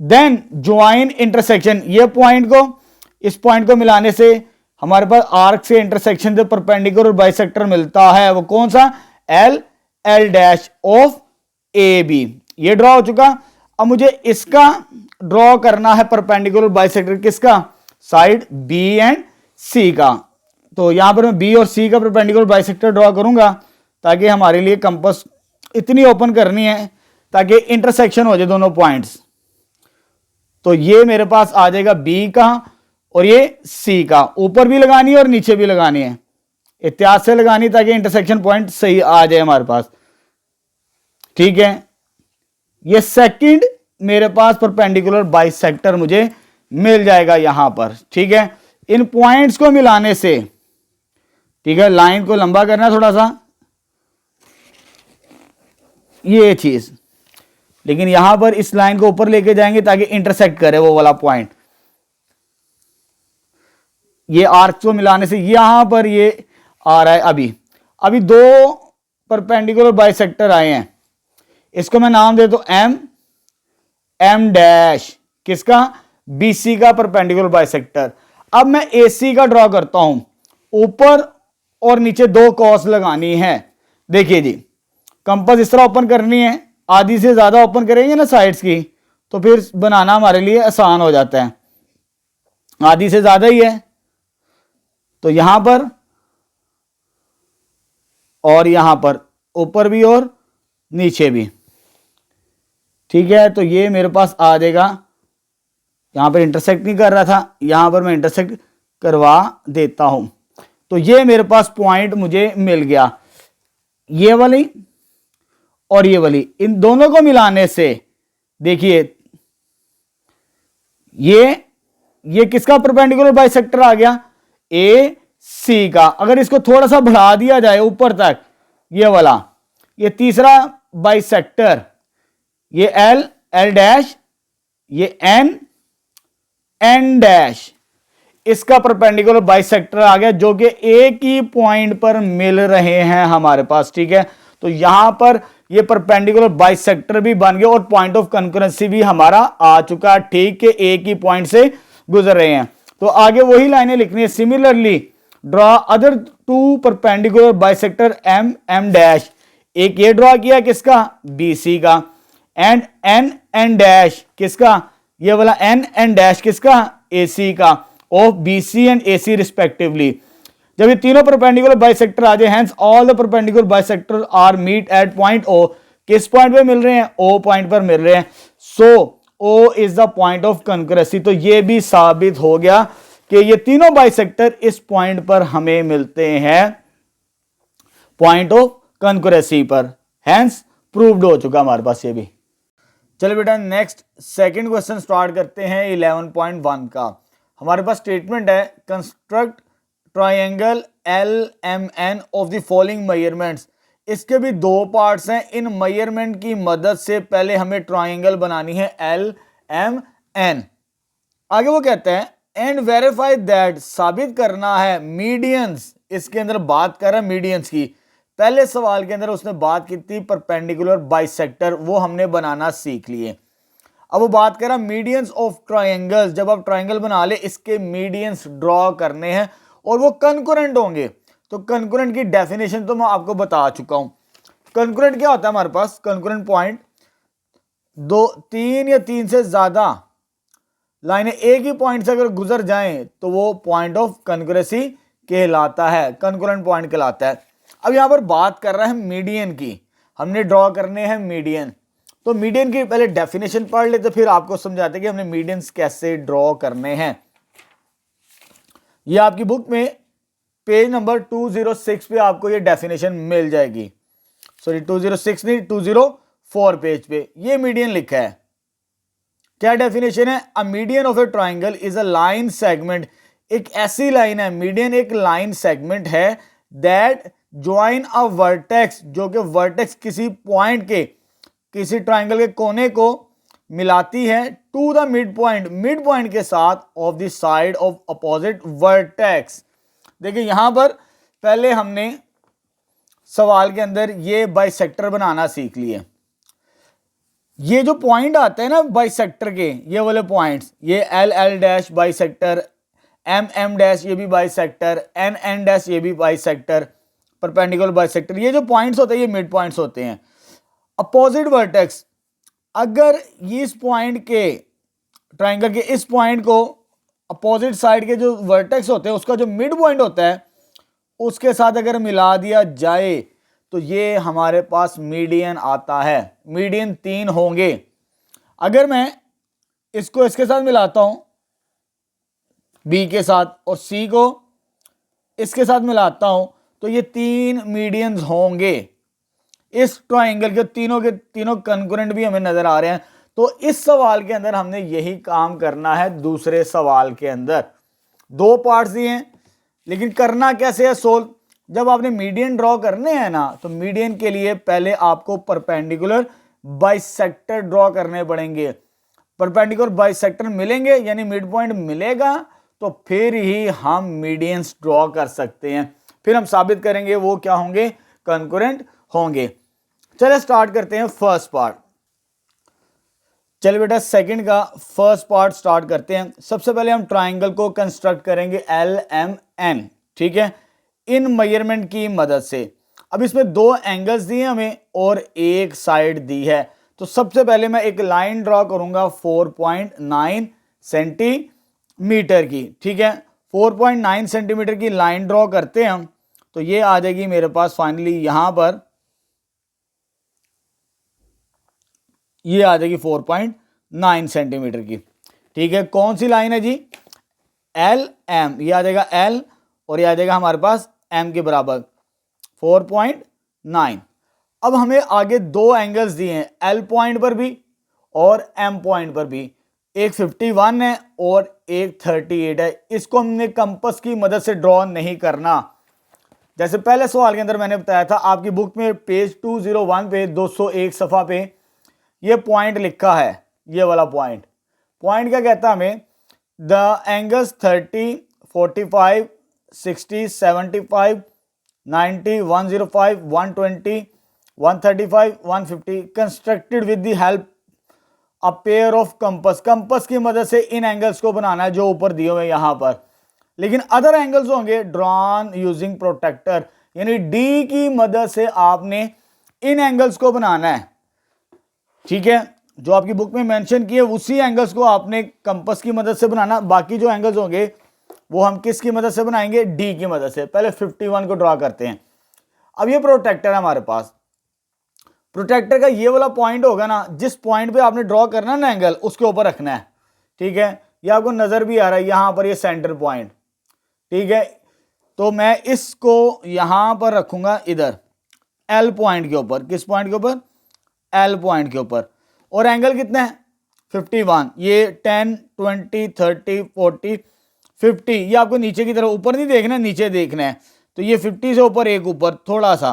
then join intersection. ये पॉइंट को इस पॉइंट को मिलाने से हमारे पास आर्क से इंटरसेक्शन से परपेंडिकुलर बाइसेक्टर मिलता है। वो कौन सा? L L dash of A B. ये ड्रॉ हो चुका। अब मुझे इसका ड्रॉ करना है परपेंडिकुलर बाइसेक्टर, किसका? साइड बी एंड सी का। तो यहां पर मैं बी और सी का परपेंडिकुलर बाइसेक्टर ड्रॉ करूंगा ताकि हमारे लिए कंपास इतनी ओपन करनी है ताकि इंटरसेक्शन हो जाए दोनों पॉइंट्स। तो ये मेरे पास आ जाएगा बी का और ये सी का। ऊपर भी लगानी है और नीचे भी लगानी है, एहतियात से लगानी ताकि इंटरसेक्शन पॉइंट सही आ जाए हमारे पास, ठीक है। ये सेकंड मेरे पास परपेंडिकुलर बाइसेक्टर मुझे मिल जाएगा यहां पर, ठीक है। इन पॉइंट्स को मिलाने से, ठीक है, लाइन को लंबा करना थोड़ा सा, ये चीज, लेकिन यहां पर इस लाइन को ऊपर लेके जाएंगे ताकि इंटरसेक्ट करे वो वाला पॉइंट। ये आर्क को मिलाने से यहां पर ये आ रहा है। अभी 2 परपेंडिकुलर बाइसेक्टर आए हैं, इसको मैं नाम दे दो एम एम डैश, किसका? बीसी का परपेंडिकुलर बाइसेक्टर। अब मैं एसी का ड्रॉ करता हूं। ऊपर और नीचे 2 कॉस लगानी है। देखिए जी, कंपास इस तरह ओपन करनी है, आधी से ज्यादा ओपन करेंगे ना साइड्स की तो फिर बनाना हमारे लिए आसान हो जाता है। आधी से ज्यादा ही है तो यहां पर और यहां पर, ऊपर भी और नीचे भी, ठीक है। तो ये मेरे पास आ जाएगा, यहां पर इंटरसेक्ट नहीं कर रहा था, यहां पर मैं इंटरसेक्ट करवा देता हूं। तो ये मेरे पास पॉइंट मुझे मिल गया, ये वाली और ये वाली। इन दोनों को मिलाने से देखिए ये किसका परपेंडिकुलर बाइसेक्टर आ गया? ए सी का। अगर इसको थोड़ा सा बढ़ा दिया जाए ऊपर तक, ये वाला, ये तीसरा बाइसेक्टर, ये एल एल डैश, ये एन एन डैश, इसका परपेंडिकुलर बाइसेक्टर आ गया जो कि एक ही पॉइंट पर मिल रहे हैं हमारे पास, ठीक है। तो यहां पर ये परपेंडिकुलर बाइसेक्टर भी बन गया और पॉइंट ऑफ कंकरेंसी भी हमारा आ चुका, ठीक है, एक ही पॉइंट से गुजर रहे हैं। तो आगे वही लाइनें लिखनी है। Similarly draw other two perpendicular bisector M M dash, एक ये ड्रॉ किया किसका, बीसी का, एंड एन एन डैश किसका, ये वाला एन एन डैश किसका, एसी का, of BC and AC respectively. जब ये तीनों परपेंडिकुलर बाइसेक्टर आ जाए, hence all the perpendicular bisector are meet at point O, किस पॉइंट पे मिल रहे हैं, ओ पॉइंट पर मिल रहे हैं। So O is the point of concurrency. तो ये भी साबित हो गया कि ये तीनों बाइसेक्टर इस पॉइंट पर हमें मिलते हैं, पॉइंट ऑफ कंकरेंसी पर, हेंस प्रूव्ड हो चुका हमारे पास ये भी। चलो बेटा नेक्स्ट सेकंड क्वेश्चन स्टार्ट करते हैं 11.1 का। हमारे पास स्टेटमेंट है, construct triangle L M N of the following measurements. इसके भी दो पार्ट्स हैं। इन मेजरमेंट की मदद से पहले हमें ट्रायंगल बनानी है एल एम एन। आगे वो कहते हैं एंड वेरीफाई दैट, साबित करना है, मीडियंस, इसके अंदर बात कर रहा है मीडियंस की। पहले सवाल के अंदर उसने बात की थी परपेंडिकुलर बाइसेक्टर, वो हमने बनाना सीख लिए। अब वो बात कर रहा है मीडियंस ऑफ ट्रायंगल्स। जब आप ट्रायंगल बना ले, इसके मीडियंस ड्रॉ करने हैं और वो कंकरेंट होंगे। तो कंकरेंट की डेफिनेशन तो मैं आपको बता चुका हूं। कंकरेंट क्या होता है हमारे पास, कंकरेंट पॉइंट, दो, तीन या तीन से ज्यादा लाइनें एक ही पॉइंट से अगर गुजर जाएं तो वो पॉइंट ऑफ कंकरेंसी कहलाता है, कंकरेंट पॉइंट कहलाता है। अब यहां पर बात कर रहे हैं मीडियन की, हमने ड्रॉ करने हैं मीडियन। तो मीडियन की पहले डेफिनेशन पढ़ लेते, फिर आपको समझाते कि हमने मीडियंस कैसे ड्रॉ करने हैं। ये आपकी बुक में पेज नंबर 206 पे आपको ये डेफिनेशन मिल जाएगी। सॉरी 206 नहीं, 204 पेज पे ये मीडियन लिखा है। क्या डेफिनेशन है, a median of a triangle is a line segment. एक ऐसी लाइन है, मीडियन एक लाइन सेगमेंट है, दैट ज्वाइन अ वर्टेक्स, जो कि वर्टेक्स किसी पॉइंट के, किसी ट्राइंगल के कोने को मिलाती है, to the mid point, mid point के साथ, of the side of opposite vertex. देखिए यहां पर पहले हमने सवाल के अंदर ये बाइसेक्टर बनाना सीख लिए। ये जो पॉइंट आते हैं ना बाइसेक्टर के, ये वाले पॉइंट्स, ये L L dash bisector, M M dash ये भी बाइसेक्टर, एन एन डैश ये भी बाइसेक्टर, परपेंडिकुलर बाइसेक्टर, ये जो पॉइंट्स होते हैं ये मिड पॉइंट्स होते हैं। अपोजिट वर्टेक्स, अगर इस पॉइंट के, ट्राइंगल के इस पॉइंट को अपोजिट साइड के जो वर्टेक्स होते हैं उसका जो मिड पॉइंट होता है उसके साथ अगर मिला दिया जाए तो ये हमारे पास मीडियन आता है। मीडियन 3 होंगे। अगर मैं इसको इसके साथ मिलाता हूं, बी के साथ, और सी को इसके साथ मिलाता हूं, तो ये 3 मीडियंस होंगे। इस ट्राइंगल के तीनों कंकरेंट भी हमें नजर आ रहे हैं। तो इस सवाल के अंदर हमने यही काम करना है। दूसरे सवाल के अंदर 2 पार्ट्स दिए हैं, लेकिन करना कैसे है सोल्व। जब आपने मीडियन ड्रॉ करने हैं ना, तो मीडियन के लिए पहले आपको परपेंडिकुलर बाइसेक्टर ड्रॉ करने पड़ेंगे। परपेंडिकुलर बाइसेक्टर मिलेंगे यानी मिड पॉइंट मिलेगा, तो फिर ही हम मीडियंस ड्रॉ कर सकते हैं। फिर हम साबित करेंगे वो क्या होंगे, कंकरेंट होंगे। चलिए स्टार्ट करते हैं फर्स्ट पार्ट। चलिए बेटा सेकंड का फर्स्ट पार्ट स्टार्ट करते हैं। सबसे पहले हम ट्राइंगल को कंस्ट्रक्ट करेंगे एल एम एन, ठीक है, इन मेजरमेंट की मदद से। अब इसमें 2 एंगल्स दिए हमें और एक साइड दी है। तो सबसे पहले मैं एक लाइन ड्रॉ करूंगा 4.9 सेंटीमीटर की, ठीक है, 4.9 सेंटीमीटर की लाइन ड्रॉ करते हैं हम। तो ये आ जाएगी मेरे पास फाइनली यहां पर, ये आ जाएगी 4.9 सेंटीमीटर की, ठीक है। कौन सी लाइन है जी, एल एम, ये आ जाएगा एल और ये आ जाएगा हमारे पास एम के बराबर 4.9। अब हमें आगे 2 एंगल्स दिए हैं, एल पॉइंट पर भी और एम पॉइंट पर भी। एक 51 है और एक 38 है। इसको हमने कंपास की मदद से ड्रॉ नहीं करना। जैसे पहले सवाल के अंदर मैंने बताया था, आपकी बुक में पेज 201 पे 201 सफ़ा पे ये पॉइंट लिखा है, ये वाला पॉइंट। पॉइंट क्या कहता है हमें, the angles 30, 45, 60, 75, 90, 105, 120, 135, 150 constructed with the help a pair of compass. Compass की मदद से इन एंगल्स को बनाना है जो ऊपर दिए हुए यहां पर, लेकिन अदर एंगल्स होंगे ड्रॉन यूजिंग प्रोटेक्टर, यानी डी की मदद से आपने इन एंगल्स को बनाना है। ठीक है, जो आपकी बुक में मेंशन किए उसी एंगल्स को आपने कंपस की मदद से बनाना। बाकी जो एंगल्स होंगे वो हम किसकी मदद से बनाएंगे, डी की मदद से। पहले 51 को ड्रॉ करते हैं। अब ये प्रोटेक्टर है हमारे पास, प्रोटेक्टर का ये वाला पॉइंट होगा ना, जिस पॉइंट पे आपने ड्रॉ करना है ना एंगल, उसके ऊपर रखना है। ठीक है, ये आपको नजर भी आ रहा है यहां पर, ये सेंटर पॉइंट। ठीक है, तो मैं इसको यहां पर रखूंगा इधर एल पॉइंट के ऊपर। किस पॉइंट के ऊपर, एल पॉइंट के ऊपर। और एंगल कितना है 51। ये 10, 20, 30, 40, 50, ये आपको नीचे की तरफ, ऊपर नहीं देखना है, नीचे देखना है। तो ये 50 से ऊपर एक ऊपर थोड़ा सा,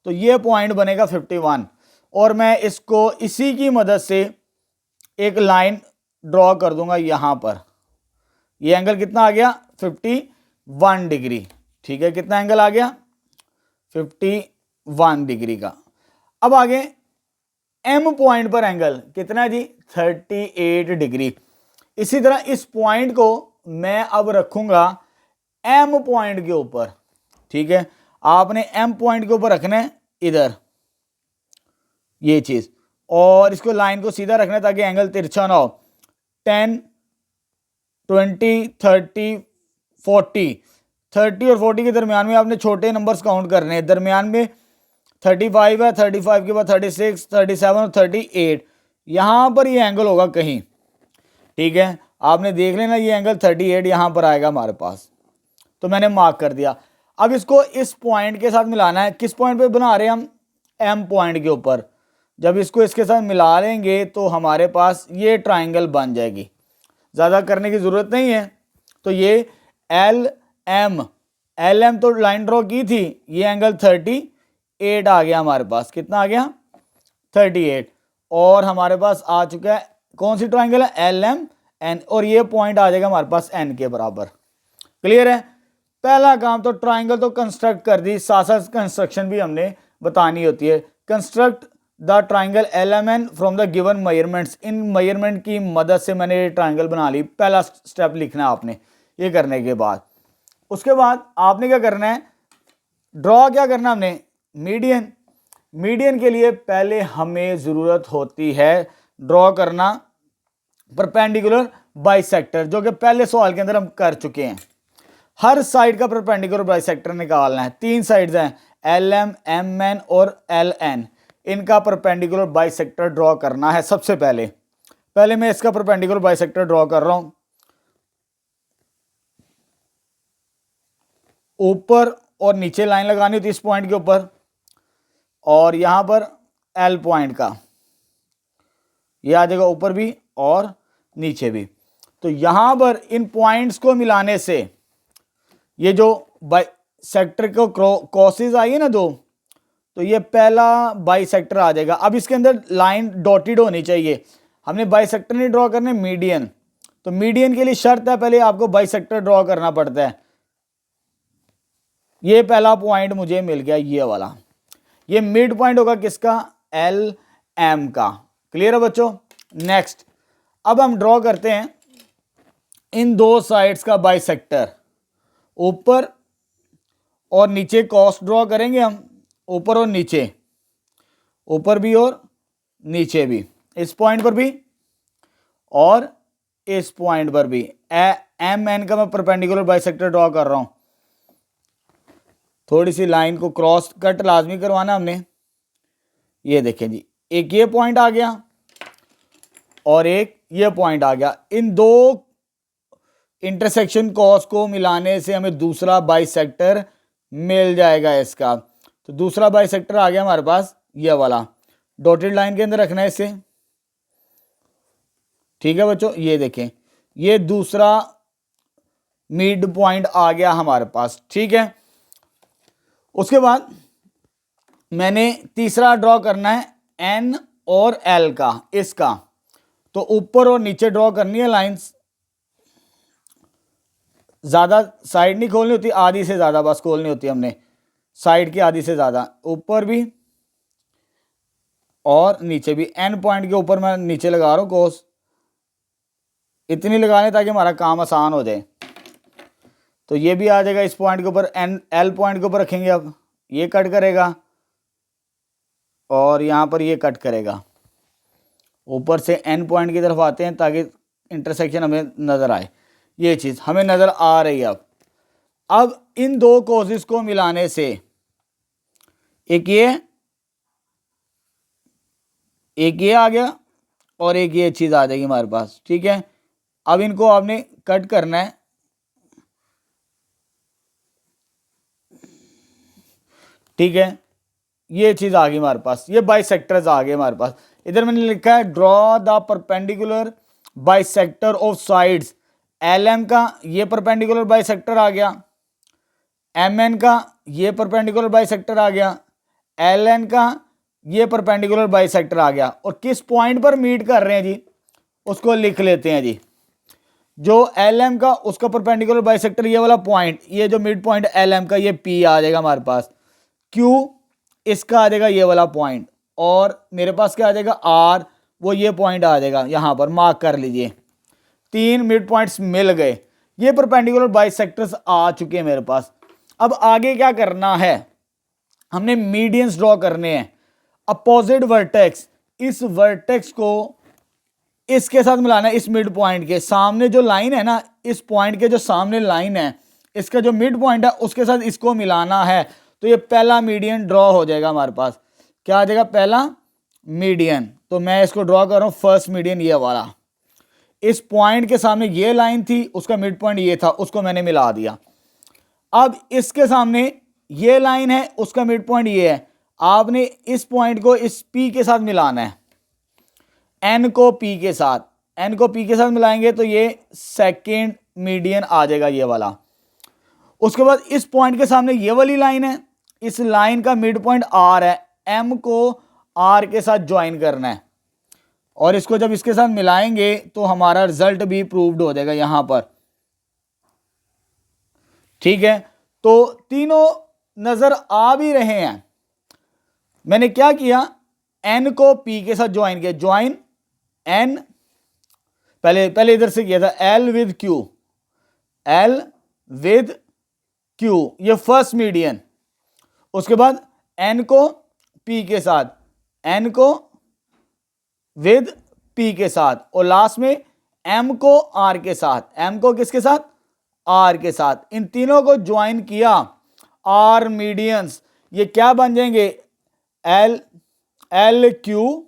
तो ये पॉइंट बनेगा 51। और मैं इसको इसी की मदद से एक लाइन ड्रॉ कर दूंगा यहां पर। ये एंगल कितना आ गया 51 डिग्री। ठीक है, कितना एंगल आ गया 51 डिग्री का। अब आगे एम पॉइंट पर एंगल कितना है जी 38 डिग्री। इसी तरह इस पॉइंट को मैं अब रखूंगा एम पॉइंट के ऊपर। ठीक है, आपने एम पॉइंट के ऊपर रखना है इधर ये चीज, और इसको लाइन को सीधा रखना है ताकि एंगल तिरछा ना हो। 10, 20, 30, 40, 30 और 40 के दरमियान में आपने छोटे नंबर्स काउंट करने हैं। दरमियान में 35 है, 35 के बाद 36, 37 और 38, यहां पर ये एंगल होगा कहीं। ठीक है, आपने देख लेना ये एंगल 38 यहां पर आएगा हमारे पास, तो मैंने मार्क कर दिया। अब इसको इस पॉइंट के साथ मिलाना है। किस पॉइंट पे बना रहे हैं हम, एम पॉइंट के ऊपर। जब इसको इसके साथ मिला लेंगे तो हमारे पास ये ट्राइंगल बन जाएगी, ज़्यादा करने की ज़रूरत नहीं है। तो ये एल एम तो लाइन ड्रॉ की थी, ये एंगल 38 आ गया हमारे पास। कितना आ गया 38। और हमारे पास आ चुका है कौन सी ट्राइंगल है, एल एम एन, और ये पॉइंट आ जाएगा हमारे पास एन के बराबर। क्लियर है, पहला काम तो ट्राइंगल तो कंस्ट्रक्ट कर दी, साथ साथ कंस्ट्रक्शन भी हमने बतानी होती है। Construct the triangle L M N from the given measurements. इन मेजरमेंट की मदद से मैंने ये ट्राइंगल बना ली। पहला स्टेप लिखना है आपने। ये करने के बाद उसके बाद आपने क्या करना है, ड्रॉ क्या करना है हमने, मीडियन। मीडियन के लिए पहले हमें जरूरत होती है ड्रॉ करना परपेंडिकुलर बाइसेक्टर, जो कि पहले सवाल के अंदर हम कर चुके हैं। हर साइड का परपेंडिकुलर बाइसेक्टर निकालना है। 3 साइड्स हैं, एल एम, एम एन और एल एन। इनका परपेंडिकुलर बाइसेक्टर ड्रॉ करना है। सबसे पहले मैं इसका परपेंडिकुलर बाइसेक्टर ड्रॉ कर रहा हूं। ऊपर और नीचे लाइन लगानी होती है इस पॉइंट के ऊपर, और यहां पर एल पॉइंट का ये आ जाएगा ऊपर भी और नीचे भी। तो यहां पर इन पॉइंट्स को मिलाने से ये जो बाइसेक्टर को क्रॉसेस आई है ना दो, तो ये पहला बाइसेक्टर आ जाएगा। अब इसके अंदर लाइन डॉटेड होनी चाहिए। हमने बाइसेक्टर नहीं ड्रॉ करने, मीडियन। तो मीडियन के लिए शर्त है पहले आपको बाइसेक्टर ड्रॉ करना पड़ता है। ये पहला पॉइंट मुझे मिल गया, ये वाला। ये मिड पॉइंट होगा किसका, एल एम का। क्लियर है बच्चों। नेक्स्ट अब हम ड्रॉ करते हैं इन 2 साइड्स का बाइसेक्टर। ऊपर और नीचे कॉस्ट ड्रॉ करेंगे हम, ऊपर और नीचे, ऊपर भी और नीचे भी, इस पॉइंट पर भी और इस पॉइंट पर भी। एम एन का मैं परपेंडिकुलर बाइसेक्टर ड्रॉ कर रहा हूं। थोड़ी सी लाइन को क्रॉस कट लाजमी करवाना हमने। ये देखें जी, एक ये पॉइंट आ गया और एक ये पॉइंट आ गया। इन 2 इंटरसेक्शन कॉस को मिलाने से हमें दूसरा बाइसेक्टर मिल जाएगा इसका। तो दूसरा बाइसेक्टर आ गया हमारे पास, ये वाला। डॉटेड लाइन के अंदर रखना है इसे। ठीक है बच्चों, ये देखें, ये दूसरा मिड पॉइंट आ गया हमारे पास। ठीक है, उसके बाद मैंने तीसरा ड्रॉ करना है एन और एल का, इसका। तो ऊपर और नीचे ड्रॉ करनी है लाइंस। ज्यादा साइड नहीं खोलनी होती, आधी से ज्यादा बस खोलनी होती है हमने, साइड की आधी से ज्यादा। ऊपर भी और नीचे भी एन पॉइंट के ऊपर मैं नीचे लगा रहा हूँ कोस, इतनी लगा लें ताकि हमारा काम आसान हो जाए। तो ये भी आ जाएगा इस पॉइंट के ऊपर, एन एल पॉइंट के ऊपर रखेंगे। अब ये कट करेगा और यहाँ पर ये कट करेगा। ऊपर से एन पॉइंट की तरफ आते हैं ताकि इंटरसेक्शन हमें नज़र आए। ये चीज़ हमें नज़र आ रही है। अब इन दो कोसेस को मिलाने से एक ये आ गया और एक ये चीज़ आ जाएगी हमारे पास, ठीक है। अब इनको आपने कट करना है, ठीक है। ये चीज़ आ गई हमारे पास, ये बाइसेक्टर्स आ गए हमारे पास। इधर मैंने लिखा है draw the perpendicular bisector of sides. L M का ये परपेंडिकुलर बाइसेक्टर आ गया, एम एन का ये परपेंडिकुलर बाइसेक्टर आ गया, एल एन का ये परपेंडिकुलर बाइसेक्टर आ गया। और किस पॉइंट पर मीट कर रहे हैं जी, उसको लिख लेते हैं जी। जो एल एम का उसका परपेंडिकुलर बाइसेक्टर ये वाला पॉइंट, ये जो मिड पॉइंट एल एम का ये पी आ जाएगा हमारे पास। क्यू इसका आ जाएगा ये वाला पॉइंट, और मेरे पास क्या आ जाएगा आर, वो ये पॉइंट आ जाएगा यहाँ पर, मार्क कर लीजिए। तीन मिड पॉइंट्स मिल गए, ये परपेंडिकुलर बाइसेक्टर्स आ चुके हैं मेरे पास। अब आगे क्या करना है, हमने मीडियंस ड्रॉ करने हैं। अपोजिट वर्टेक्स, इस वर्टेक्स को इसके साथ मिलाना है, इस मिड पॉइंट के सामने जो लाइन है ना, इस पॉइंट के जो सामने लाइन है, इसका जो मिड पॉइंट है उसके साथ इसको मिलाना है। तो ये पहला मीडियन ड्रॉ हो जाएगा हमारे पास। क्या आ जाएगा पहला मीडियन, तो मैं इसको ड्रॉ कर रहा हूं फर्स्ट मीडियन ये वाला। इस पॉइंट के सामने ये लाइन थी, उसका मिड पॉइंट ये था, उसको मैंने मिला दिया। अब इसके सामने ये लाइन है, उसका मिड पॉइंट ये है, आपने इस पॉइंट को इस पी के साथ मिलाना है, एन को पी के साथ, एन को पी के साथ मिलाएंगे तो ये सेकेंड मीडियन आ जाएगा ये वाला। उसके बाद इस पॉइंट के सामने ये वाली लाइन है, इस लाइन का मिड पॉइंट आर है, एम को आर के साथ ज्वाइन करना है, और इसको जब इसके साथ मिलाएंगे तो हमारा रिजल्ट भी प्रूव्ड हो जाएगा यहां पर, ठीक है। तो तीनों नजर आ भी रहे हैं। मैंने क्या किया, एन को पी के साथ ज्वाइन किया, ज्वाइन एन, पहले इधर से किया था L with Q, L with Q, ये फर्स्ट मीडियन। उसके बाद एन को पी के साथ, एन को विद पी के साथ, और लास्ट में एम को आर के साथ, एम को किसके साथ, आर के साथ। इन तीनों को ज्वाइन किया, आर मीडियंस, ये क्या बन जाएंगे, L L Q,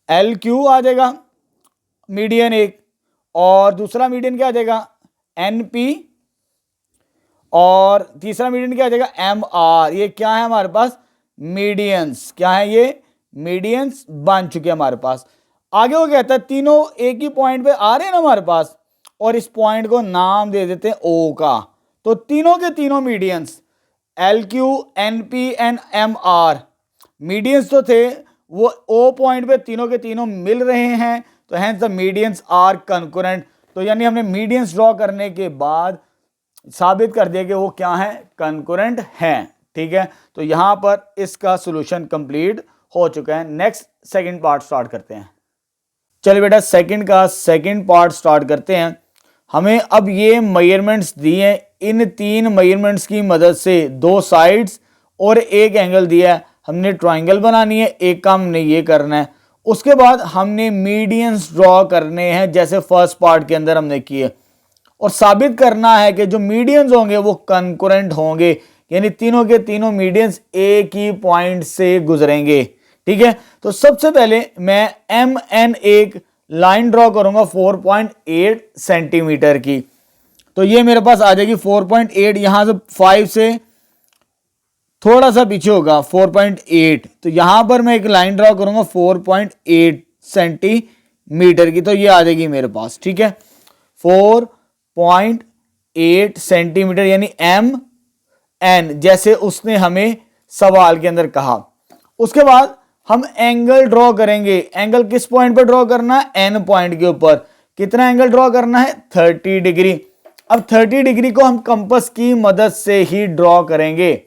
L Q आ जाएगा मीडियन एक, और दूसरा मीडियन क्या आ जाएगा एन पी, और तीसरा मीडियन क्या आ जाएगा एम आर। ये क्या है हमारे पास मीडियंस, क्या है ये मीडियंस बन चुके हैं हमारे पास। आगे वो कहता है तीनों एक ही पॉइंट पे आ रहे हैं ना हमारे पास, और इस पॉइंट को नाम दे देते हैं ओ का। तो तीनों के तीनों medians L Q N P N M R medians तो थे, वो ओ पॉइंट पे तीनों के तीनों मिल रहे हैं, तो hence the medians are concurrent. तो यानी हमने मीडियंस ड्रॉ करने के बाद साबित कर दिया कि वो क्या है, कंकरेंट हैं, ठीक है। तो यहां पर इसका सॉल्यूशन कंप्लीट हो चुका है। नेक्स्ट सेकंड पार्ट स्टार्ट करते हैं। चलिए बेटा सेकंड का सेकंड पार्ट स्टार्ट करते हैं। हमें अब ये मेजरमेंट्स दिए हैं, इन तीन मेजरमेंट्स की मदद से दो साइड्स और एक एंगल दिया है, हमने ट्राइंगल बनानी है, एक काम हमने ये करना है। उसके बाद हमने मीडियंस ड्रॉ करने हैं जैसे फर्स्ट पार्ट के अंदर हमने किए, और साबित करना है कि जो मीडियंस होंगे वो कंकरेंट होंगे, यानी तीनों के तीनों मीडियंस एक ही पॉइंट से गुजरेंगे, ठीक है। तो सबसे पहले मैं एम एन एक लाइन ड्रॉ करूंगा 4.8 सेंटीमीटर की। तो ये मेरे पास आ जाएगी 4.8, यहां से 5 से थोड़ा सा पीछे होगा 4.8, तो यहां पर मैं एक लाइन ड्रॉ करूंगा 4.8 सेंटीमीटर की, तो ये आ जाएगी मेरे पास, ठीक है। 4.8 सेंटीमीटर यानी एम एन, जैसे उसने हमें सवाल के अंदर कहा। उसके बाद हम एंगल ड्रॉ करेंगे। एंगल किस पॉइंट पर ड्रॉ करना है, एन पॉइंट के ऊपर। कितना एंगल ड्रॉ करना है, 30 डिग्री। अब 30 डिग्री को हम कंपास की मदद से ही ड्रॉ करेंगे,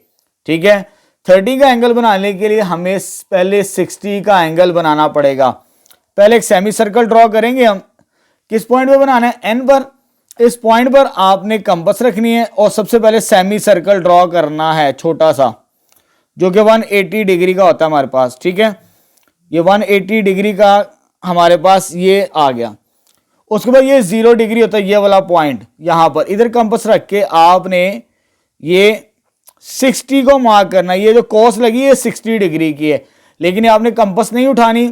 ठीक है। 30 का एंगल बनाने के लिए हमें पहले 60 का एंगल बनाना पड़ेगा। पहले एक सेमी सर्कल ड्रॉ करेंगे हम। किस पॉइंट पे बनाना है? एन पर। इस पॉइंट पर आपने कंपास रखनी है और सबसे पहले सेमी सर्कल ड्रॉ करना है छोटा सा, जो कि 180 डिग्री का होता है हमारे पास। ठीक है, ये 180 डिग्री का हमारे पास ये आ गया। उसके बाद ये 0 डिग्री होता है, ये वाला पॉइंट यहां पर। इधर कंपास रख के आपने ये 60 को मार्क करना। ये जो कोस लगी है 60 डिग्री की है, लेकिन आपने कंपास नहीं उठानी,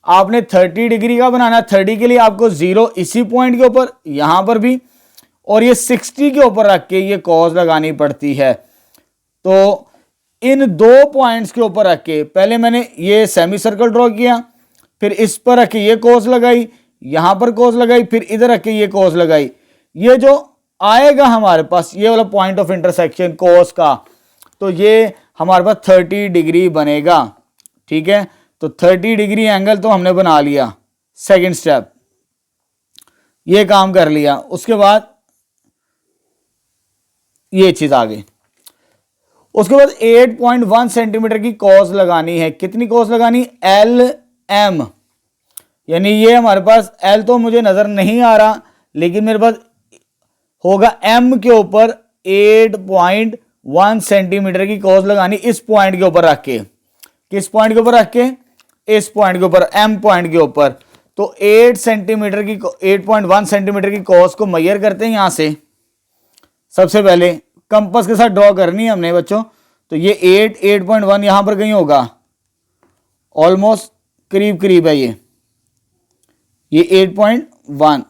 आपने 30 डिग्री का बनाना। 30 के लिए आपको 0 इसी पॉइंट के ऊपर, यहां पर भी, और ये 60 के ऊपर रख के ये कोस लगानी पड़ती है। तो इन दो पॉइंट्स के ऊपर रख के पहले मैंने ये सेमी सर्कल ड्रॉ किया, फिर इस पर रख के ये कोस लगाई, यहां पर कोस लगाई, फिर इधर रख के ये कोस लगाई। ये जो आएगा हमारे पास ये वाला पॉइंट ऑफ इंटरसेक्शन कोस का, तो ये हमारे पास 30 डिग्री बनेगा। ठीक है, तो 30 डिग्री एंगल तो हमने बना लिया। सेकंड स्टेप ये काम कर लिया। उसके बाद ये चीज आ गई। उसके बाद 8.1 सेंटीमीटर की कोस लगानी है। कितनी कोस लगानी? एल एम, यानी ये हमारे पास एल तो मुझे नजर नहीं आ रहा, लेकिन मेरे पास होगा एम के ऊपर 8.1 सेंटीमीटर की कोस लगानी इस पॉइंट के ऊपर रख के। किस पॉइंट के ऊपर रख के? इस पॉइंट के ऊपर, एम पॉइंट के ऊपर। तो 8 सेंटीमीटर की 8.1 सेंटीमीटर की कोस को मेजर करते हैं यहां से। सबसे पहले कंपास के साथ ड्रॉ करनी है हमने बच्चों। तो ये 8.1 यहां पर कहीं होगा, ऑलमोस्ट करीब करीब है ये 8.1।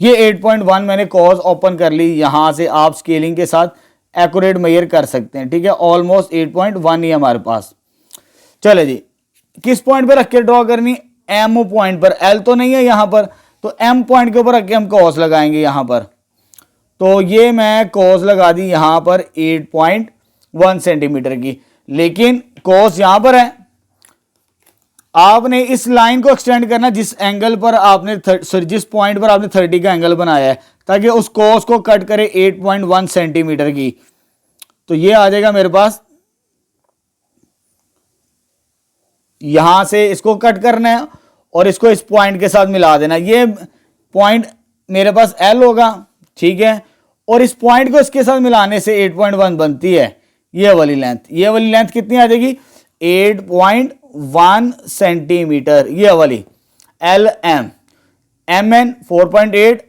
ये 8.1 मैंने कोस ओपन कर ली। यहां से आप स्केलिंग के साथ एक्यूरेट मेजर कर सकते हैं। ठीक है, ऑलमोस्ट 8.1 ही हमारे पास। चले जी, किस पॉइंट पे रख के ड्रॉ करनी? एम पॉइंट पर। एल तो नहीं है यहां पर, तो एम पॉइंट के ऊपर रख के हम कोस लगाएंगे यहां पर। तो ये मैं कोस लगा दी यहां पर 8.1 सेंटीमीटर की, लेकिन कोस यहां पर है। आपने इस लाइन को एक्सटेंड करना जिस एंगल पर आपने जिस पॉइंट पर आपने 30 का एंगल बनाया है, ताकि उस कोस को कट करे 8.1 सेंटीमीटर की। तो ये आ जाएगा मेरे पास, यहां से इसको कट करना है और इसको इस पॉइंट के साथ मिला देना। ये पॉइंट मेरे पास एल होगा। ठीक है, और इस पॉइंट को इसके साथ मिलाने से 8.1 बनती है ये वाली लेंथ। ये वाली लेंथ कितनी आ जाएगी? 8.1 सेंटीमीटर ये वाली। एल एम, एम एन 4.8,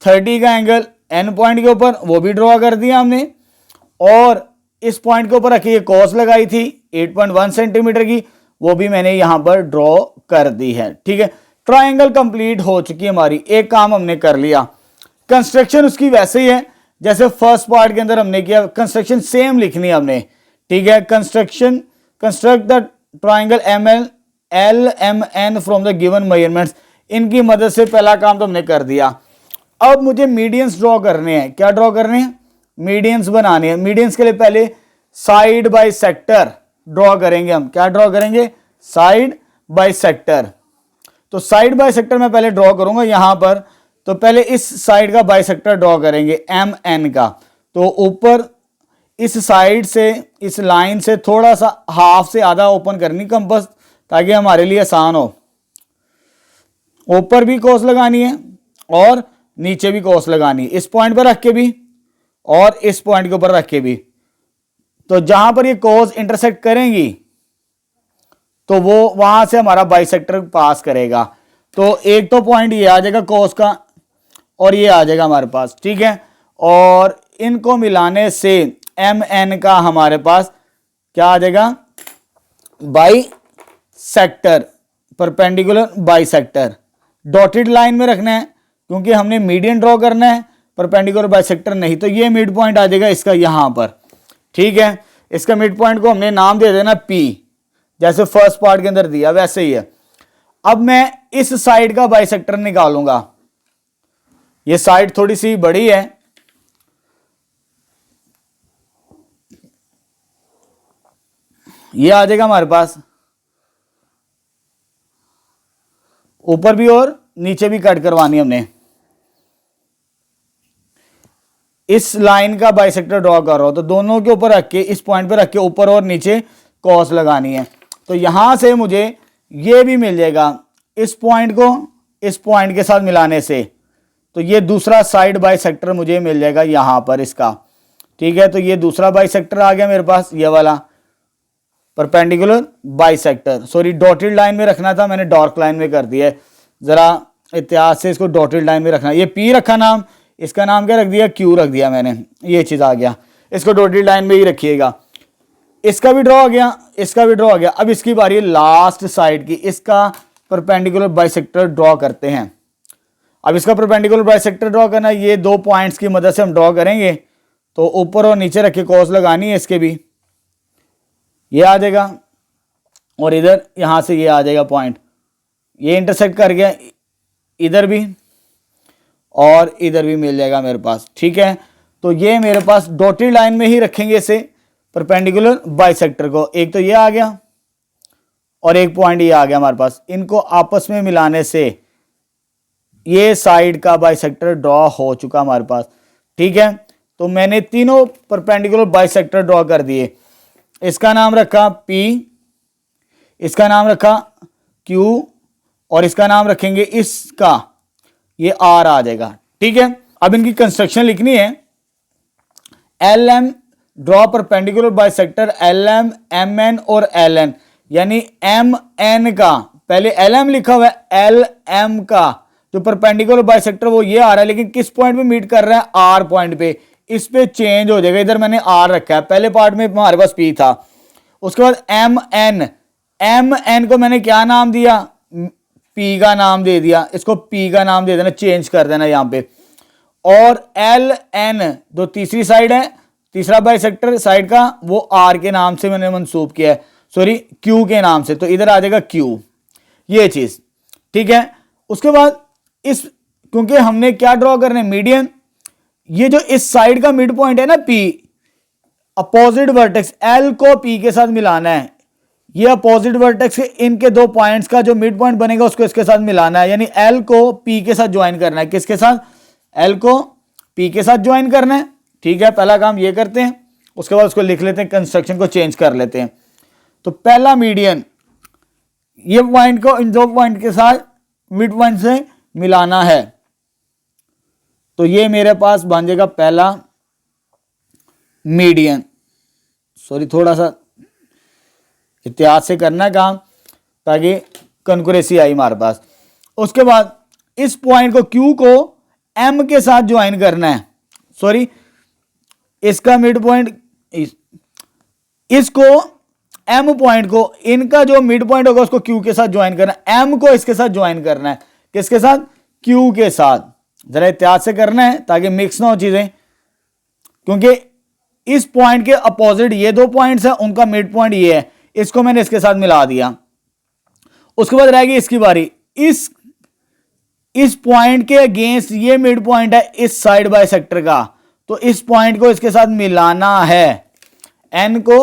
30 का एंगल एन पॉइंट के ऊपर, वो भी ड्रॉ कर दिया हमने। और इस पॉइंट के ऊपर रखी ये कोस लगाई थी 8.1 सेंटीमीटर की, वो भी मैंने यहां पर ड्रॉ कर दी है। ठीक है, ट्रायंगल कंप्लीट हो चुकी है हमारी। एक काम हमने कर लिया। कंस्ट्रक्शन उसकी वैसे ही है जैसे फर्स्ट पार्ट के अंदर हमने किया। कंस्ट्रक्शन सेम लिखनी है हमने। ठीक है, construct the triangle M L L M N from the given measurements. इनकी मदद से पहला काम तो हमने कर दिया। अब मुझे मीडियंस ड्रॉ करने हैं। क्या ड्रॉ करने हैं? मीडियंस बनाने हैं। मीडियंस के लिए पहले साइड बाय सेक्टर ड्रॉ करेंगे हम। क्या ड्रॉ करेंगे? Side by sector. तो साइड बाय सेक्टर मैं पहले ड्रॉ करूंगा यहां पर। तो पहले इस साइड का बाइसेक्टर ड्रॉ करेंगे एम एन का। तो ऊपर इस साइड से, इस लाइन से थोड़ा सा हाफ से आधा ओपन करनी कंपास, ताकि हमारे लिए आसान हो। ऊपर भी कोस लगानी है और नीचे भी कोस लगानी है, इस पॉइंट पर रख के भी और इस पॉइंट के ऊपर रख के भी। तो जहां पर ये कोस इंटरसेक्ट करेंगी तो वो वहां से हमारा बाइसेक्टर पास करेगा। तो एक तो पॉइंट ये आ जाएगा कोस का और ये आ जाएगा हमारे पास। ठीक है, और इनको मिलाने से एम एन का हमारे पास क्या आ जाएगा? By sector, perpendicular by sector. Dotted line में रखना है क्योंकि हमने मीडियन ड्रॉ करना है, परपेंडिकुलर बाई सेक्टर नहीं। तो ये मिड पॉइंट आ जाएगा इसका यहां पर। ठीक है, इसका मिड पॉइंट को हमने नाम दे देना पी, जैसे फर्स्ट पार्ट के अंदर दिया वैसे ही है। अब मैं इस साइड का बाई सेक्टर निकालूंगा। ये साइड थोड़ी सी बड़ी है, ये आ जाएगा हमारे पास। ऊपर भी और नीचे भी कट करवानी हमने। इस लाइन का बाइसेक्टर ड्रॉ कर रहा हूं तो दोनों के ऊपर रख के, इस पॉइंट पे रख के ऊपर और नीचे कॉस लगानी है। तो यहां से मुझे ये भी मिल जाएगा, इस पॉइंट को इस पॉइंट के साथ मिलाने से, तो ये दूसरा साइड बाइसेक्टर मुझे मिल जाएगा यहां पर इसका। ठीक है, तो ये दूसरा बाइसेक्टर आ गया मेरे पास, ये वाला perpendicular bisector. Sorry, dotted line में रखना था, मैंने डार्क लाइन में कर दिया है। जरा इतिहास से इसको डॉटेड लाइन में रखना। ये पी रखा नाम, इसका नाम क्या रख दिया, क्यू रख दिया मैंने, ये चीज आ गया। इसको डॉटेड लाइन में ही रखिएगा। इसका भी ड्रॉ हो गया, इसका भी ड्रॉ हो गया। अब इसकी बारी है लास्ट साइड की, इसका परपेंडिकुलर बाइसेक्टर ड्रॉ करते हैं। अब इसका परपेंडिकुलर बाइसेक्टर ड्रॉ करना, ये दो पॉइंट्स की मदद से हम ड्रॉ करेंगे। तो ऊपर और नीचे रख के कॉस लगानी है इसके भी, ये आ जाएगा, और इधर यहां से ये आ जाएगा पॉइंट, ये इंटरसेक्ट कर गया, इधर भी और इधर भी मिल जाएगा मेरे पास। ठीक है, तो ये मेरे पास डॉटेड लाइन में ही रखेंगे इसे परपेंडिकुलर बाइसेक्टर को। एक तो ये आ गया और एक पॉइंट ये आ गया हमारे पास। इनको आपस में मिलाने से ये साइड का बाइसेक्टर ड्रॉ हो चुका हमारे पास। ठीक है, तो मैंने तीनों परपेंडिकुलर बाइसेक्टर ड्रॉ कर दिए। इसका नाम रखा P, इसका नाम रखा Q, और इसका नाम रखेंगे इसका, ये R आ जाएगा। ठीक है, अब इनकी कंस्ट्रक्शन लिखनी है। LM draw perpendicular bisector LM, MN और LN, यानी MN का पहले LM लिखा हुआ है, LM का जो परपेंडिकुलर बाइसेक्टर वो ये आ रहा है, लेकिन किस पॉइंट पे मीट कर रहा है, R पॉइंट पे। इस पे चेंज हो जाएगा, इधर मैंने R रखा है, पहले पार्ट में हमारे पास P था। उसके बाद MN को मैंने क्या नाम दिया, P का नाम दे दिया, इसको P का नाम दे देना, चेंज कर देना यहां पे। और LN जो तीसरी साइड है, तीसरा बाइसेक्टर साइड का, वो R के नाम से मैंने मंसूब किया है, सॉरी Q के नाम से, तो इधर आ जाएगा Q, ये चीज। ठीक है, उसके बाद इस, क्योंकि हमने क्या ड्रॉ करना है, मीडियन, ये जो इस साइड का मिड पॉइंट है ना P, अपोजिट वर्टेक्स L को P के साथ मिलाना है। ये अपोजिट वर्टेक्स, इनके दो पॉइंट्स का जो मिड पॉइंट बनेगा उसको इसके साथ मिलाना है, यानी L को P के साथ ज्वाइन करना है। किसके साथ, L को P के साथ ज्वाइन करना है। ठीक है, पहला काम ये करते हैं, उसके बाद उसको लिख लेते हैं, कंस्ट्रक्शन को चेंज कर लेते हैं। तो पहला मीडियन, ये पॉइंट को इन दो पॉइंट के साथ मिड पॉइंट से मिलाना है। तो ये मेरे पास बन जाएगा पहला मीडियन। सॉरी, थोड़ा सा इतिहास से करना काम, ताकि कॉन्करेंसी आई हमारे पास। उसके बाद इस पॉइंट को Q को M के साथ ज्वाइन करना है। सॉरी, इसका मिड पॉइंट, इसको M पॉइंट को, इनका जो मिड पॉइंट होगा उसको Q के साथ ज्वाइन करना है, M को इसके साथ ज्वाइन करना है। किसके साथ, Q के साथ। जरा इतिहास से करना है ताकि मिक्स ना हो चीजें, क्योंकि इस पॉइंट के अपोजिट ये दो पॉइंट्स हैं, उनका मिड पॉइंट ये है, इसको मैंने इसके साथ मिला दिया। उसके बाद रहेगी इसकी बारी, इस पॉइंट के अगेंस्ट ये मिड पॉइंट है इस साइड बाइसेक्टर का, तो इस पॉइंट को इसके साथ मिलाना है, N को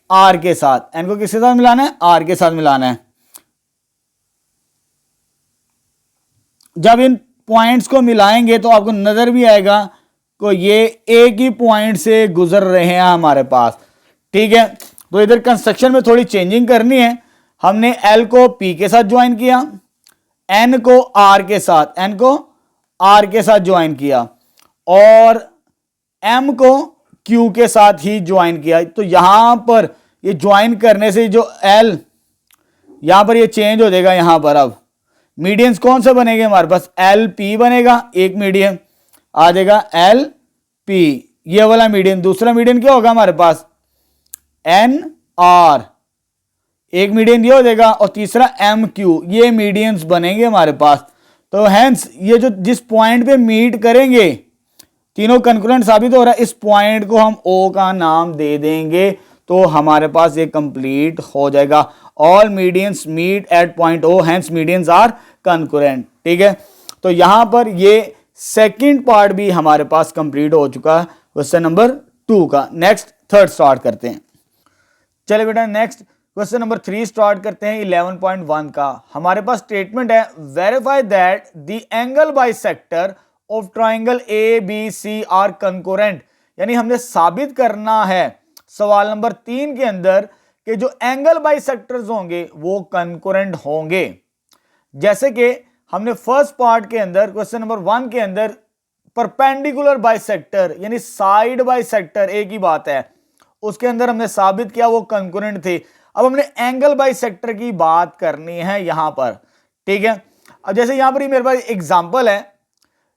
R के साथ। N को किसके साथ मिलाना है, R के साथ मिलाना है। जब इन पॉइंट्स को मिलाएंगे तो आपको नजर भी आएगा को ये एक ही पॉइंट से गुजर रहे हैं हमारे पास। ठीक है, तो इधर कंस्ट्रक्शन में थोड़ी चेंजिंग करनी है। हमने L को P के साथ ज्वाइन किया, N को R के साथ, N को R के साथ ज्वाइन किया, और M को Q के साथ ही ज्वाइन किया। तो यहां पर ये ज्वाइन करने से जो L यहां पर ये चेंज हो जाएगा। यहां पर अब मीडियंस कौन से बनेंगे हमारे पास, LP बनेगा, एक मीडियन आ जाएगा LP, ये वाला मीडियन। दूसरा मीडियन क्या होगा हमारे पास, NR, एक मीडियन ये हो जाएगा, और तीसरा MQ, ये मीडियंस बनेंगे हमारे पास। तो हेंस ये जो जिस पॉइंट पे मीट करेंगे तीनों कंकरेंट साबित हो रहा है, इस पॉइंट को हम O का नाम दे देंगे, तो हमारे पास ये कंप्लीट हो जाएगा। All medians meet at point O, hence medians are concurrent. ठीक है, तो यहां पर ये सेकंड पार्ट भी हमारे पास कंप्लीट हो चुका है क्वेश्चन नंबर 2 का। नेक्स्ट थर्ड स्टार्ट करते हैं। चलिए बेटा, नेक्स्ट क्वेश्चन नंबर 3 स्टार्ट करते हैं 11.1 का। हमारे पास स्टेटमेंट है, verify that the angle bisector of triangle A B C are concurrent, यानी हमने साबित करना है सवाल नंबर 3 के अंदर कि जो एंगल बाइसेक्टर्स होंगे वो कंकोरेंट होंगे। जैसे कि हमने फर्स्ट पार्ट के अंदर क्वेश्चन नंबर 1 के अंदर परपेंडिकुलर बाइसेक्टर यानी साइड बाइसेक्टर एक ही बात है, उसके अंदर हमने साबित किया वो कंकोरेंट थे। अब हमने एंगल बाइसेक्टर की बात करनी है यहां पर, ठीक है। अब जैसे यहां पर मेरे पास एग्जांपल है,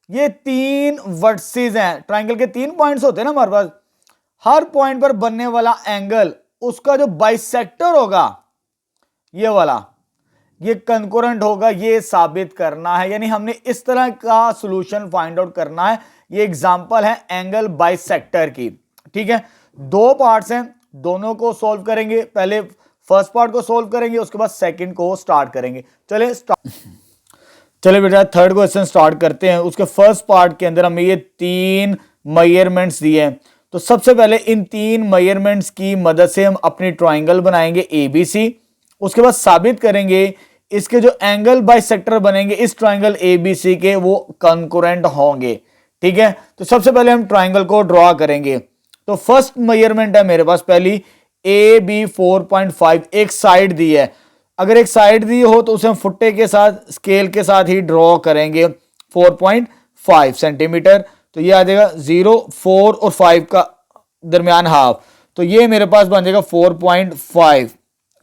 ये 3 वर्टिसेस हैं, ट्राइंगल के 3 पॉइंट्स होते हैं ना हमारे पास, हर पॉइंट पर बनने वाला एंगल उसका जो बाइसेक्टर होगा ये वाला, ये कंकोरेंट होगा, ये साबित करना है। यानी हमने इस तरह का सॉल्यूशन फाइंड आउट करना है। ये एग्जांपल है एंगल बाइसेक्टर की, ठीक है। 2 पार्ट्स हैं, दोनों को सॉल्व करेंगे। पहले फर्स्ट पार्ट को सॉल्व करेंगे, उसके बाद सेकंड को स्टार्ट करेंगे। चले बेटा थर्ड क्वेश्चन स्टार्ट करते हैं। उसके फर्स्ट पार्ट के अंदर हमें ये 3 मेजरमेंट्स दिए हैं। तो सबसे पहले इन 3 मेजरमेंट्स की मदद से हम अपनी ट्राइंगल बनाएंगे ABC। उसके बाद साबित करेंगे इसके जो एंगल बाइसेक्टर बनेंगे इस ट्राइंगल ABC के वो कंकोरेंट होंगे, ठीक है। तो सबसे पहले हम ट्राइंगल को ड्रॉ करेंगे। तो फर्स्ट मेजरमेंट है मेरे पास पहली AB 4.5, एक साइड दी है। अगर एक साइड दी हो तो उसे हम फुट्टे के साथ स्केल के साथ ही ड्रॉ करेंगे 4.5 सेंटीमीटर। तो ये आ जाएगा 0, 4 और 5 का दरमियान हाफ, तो ये मेरे पास बन जाएगा 4.5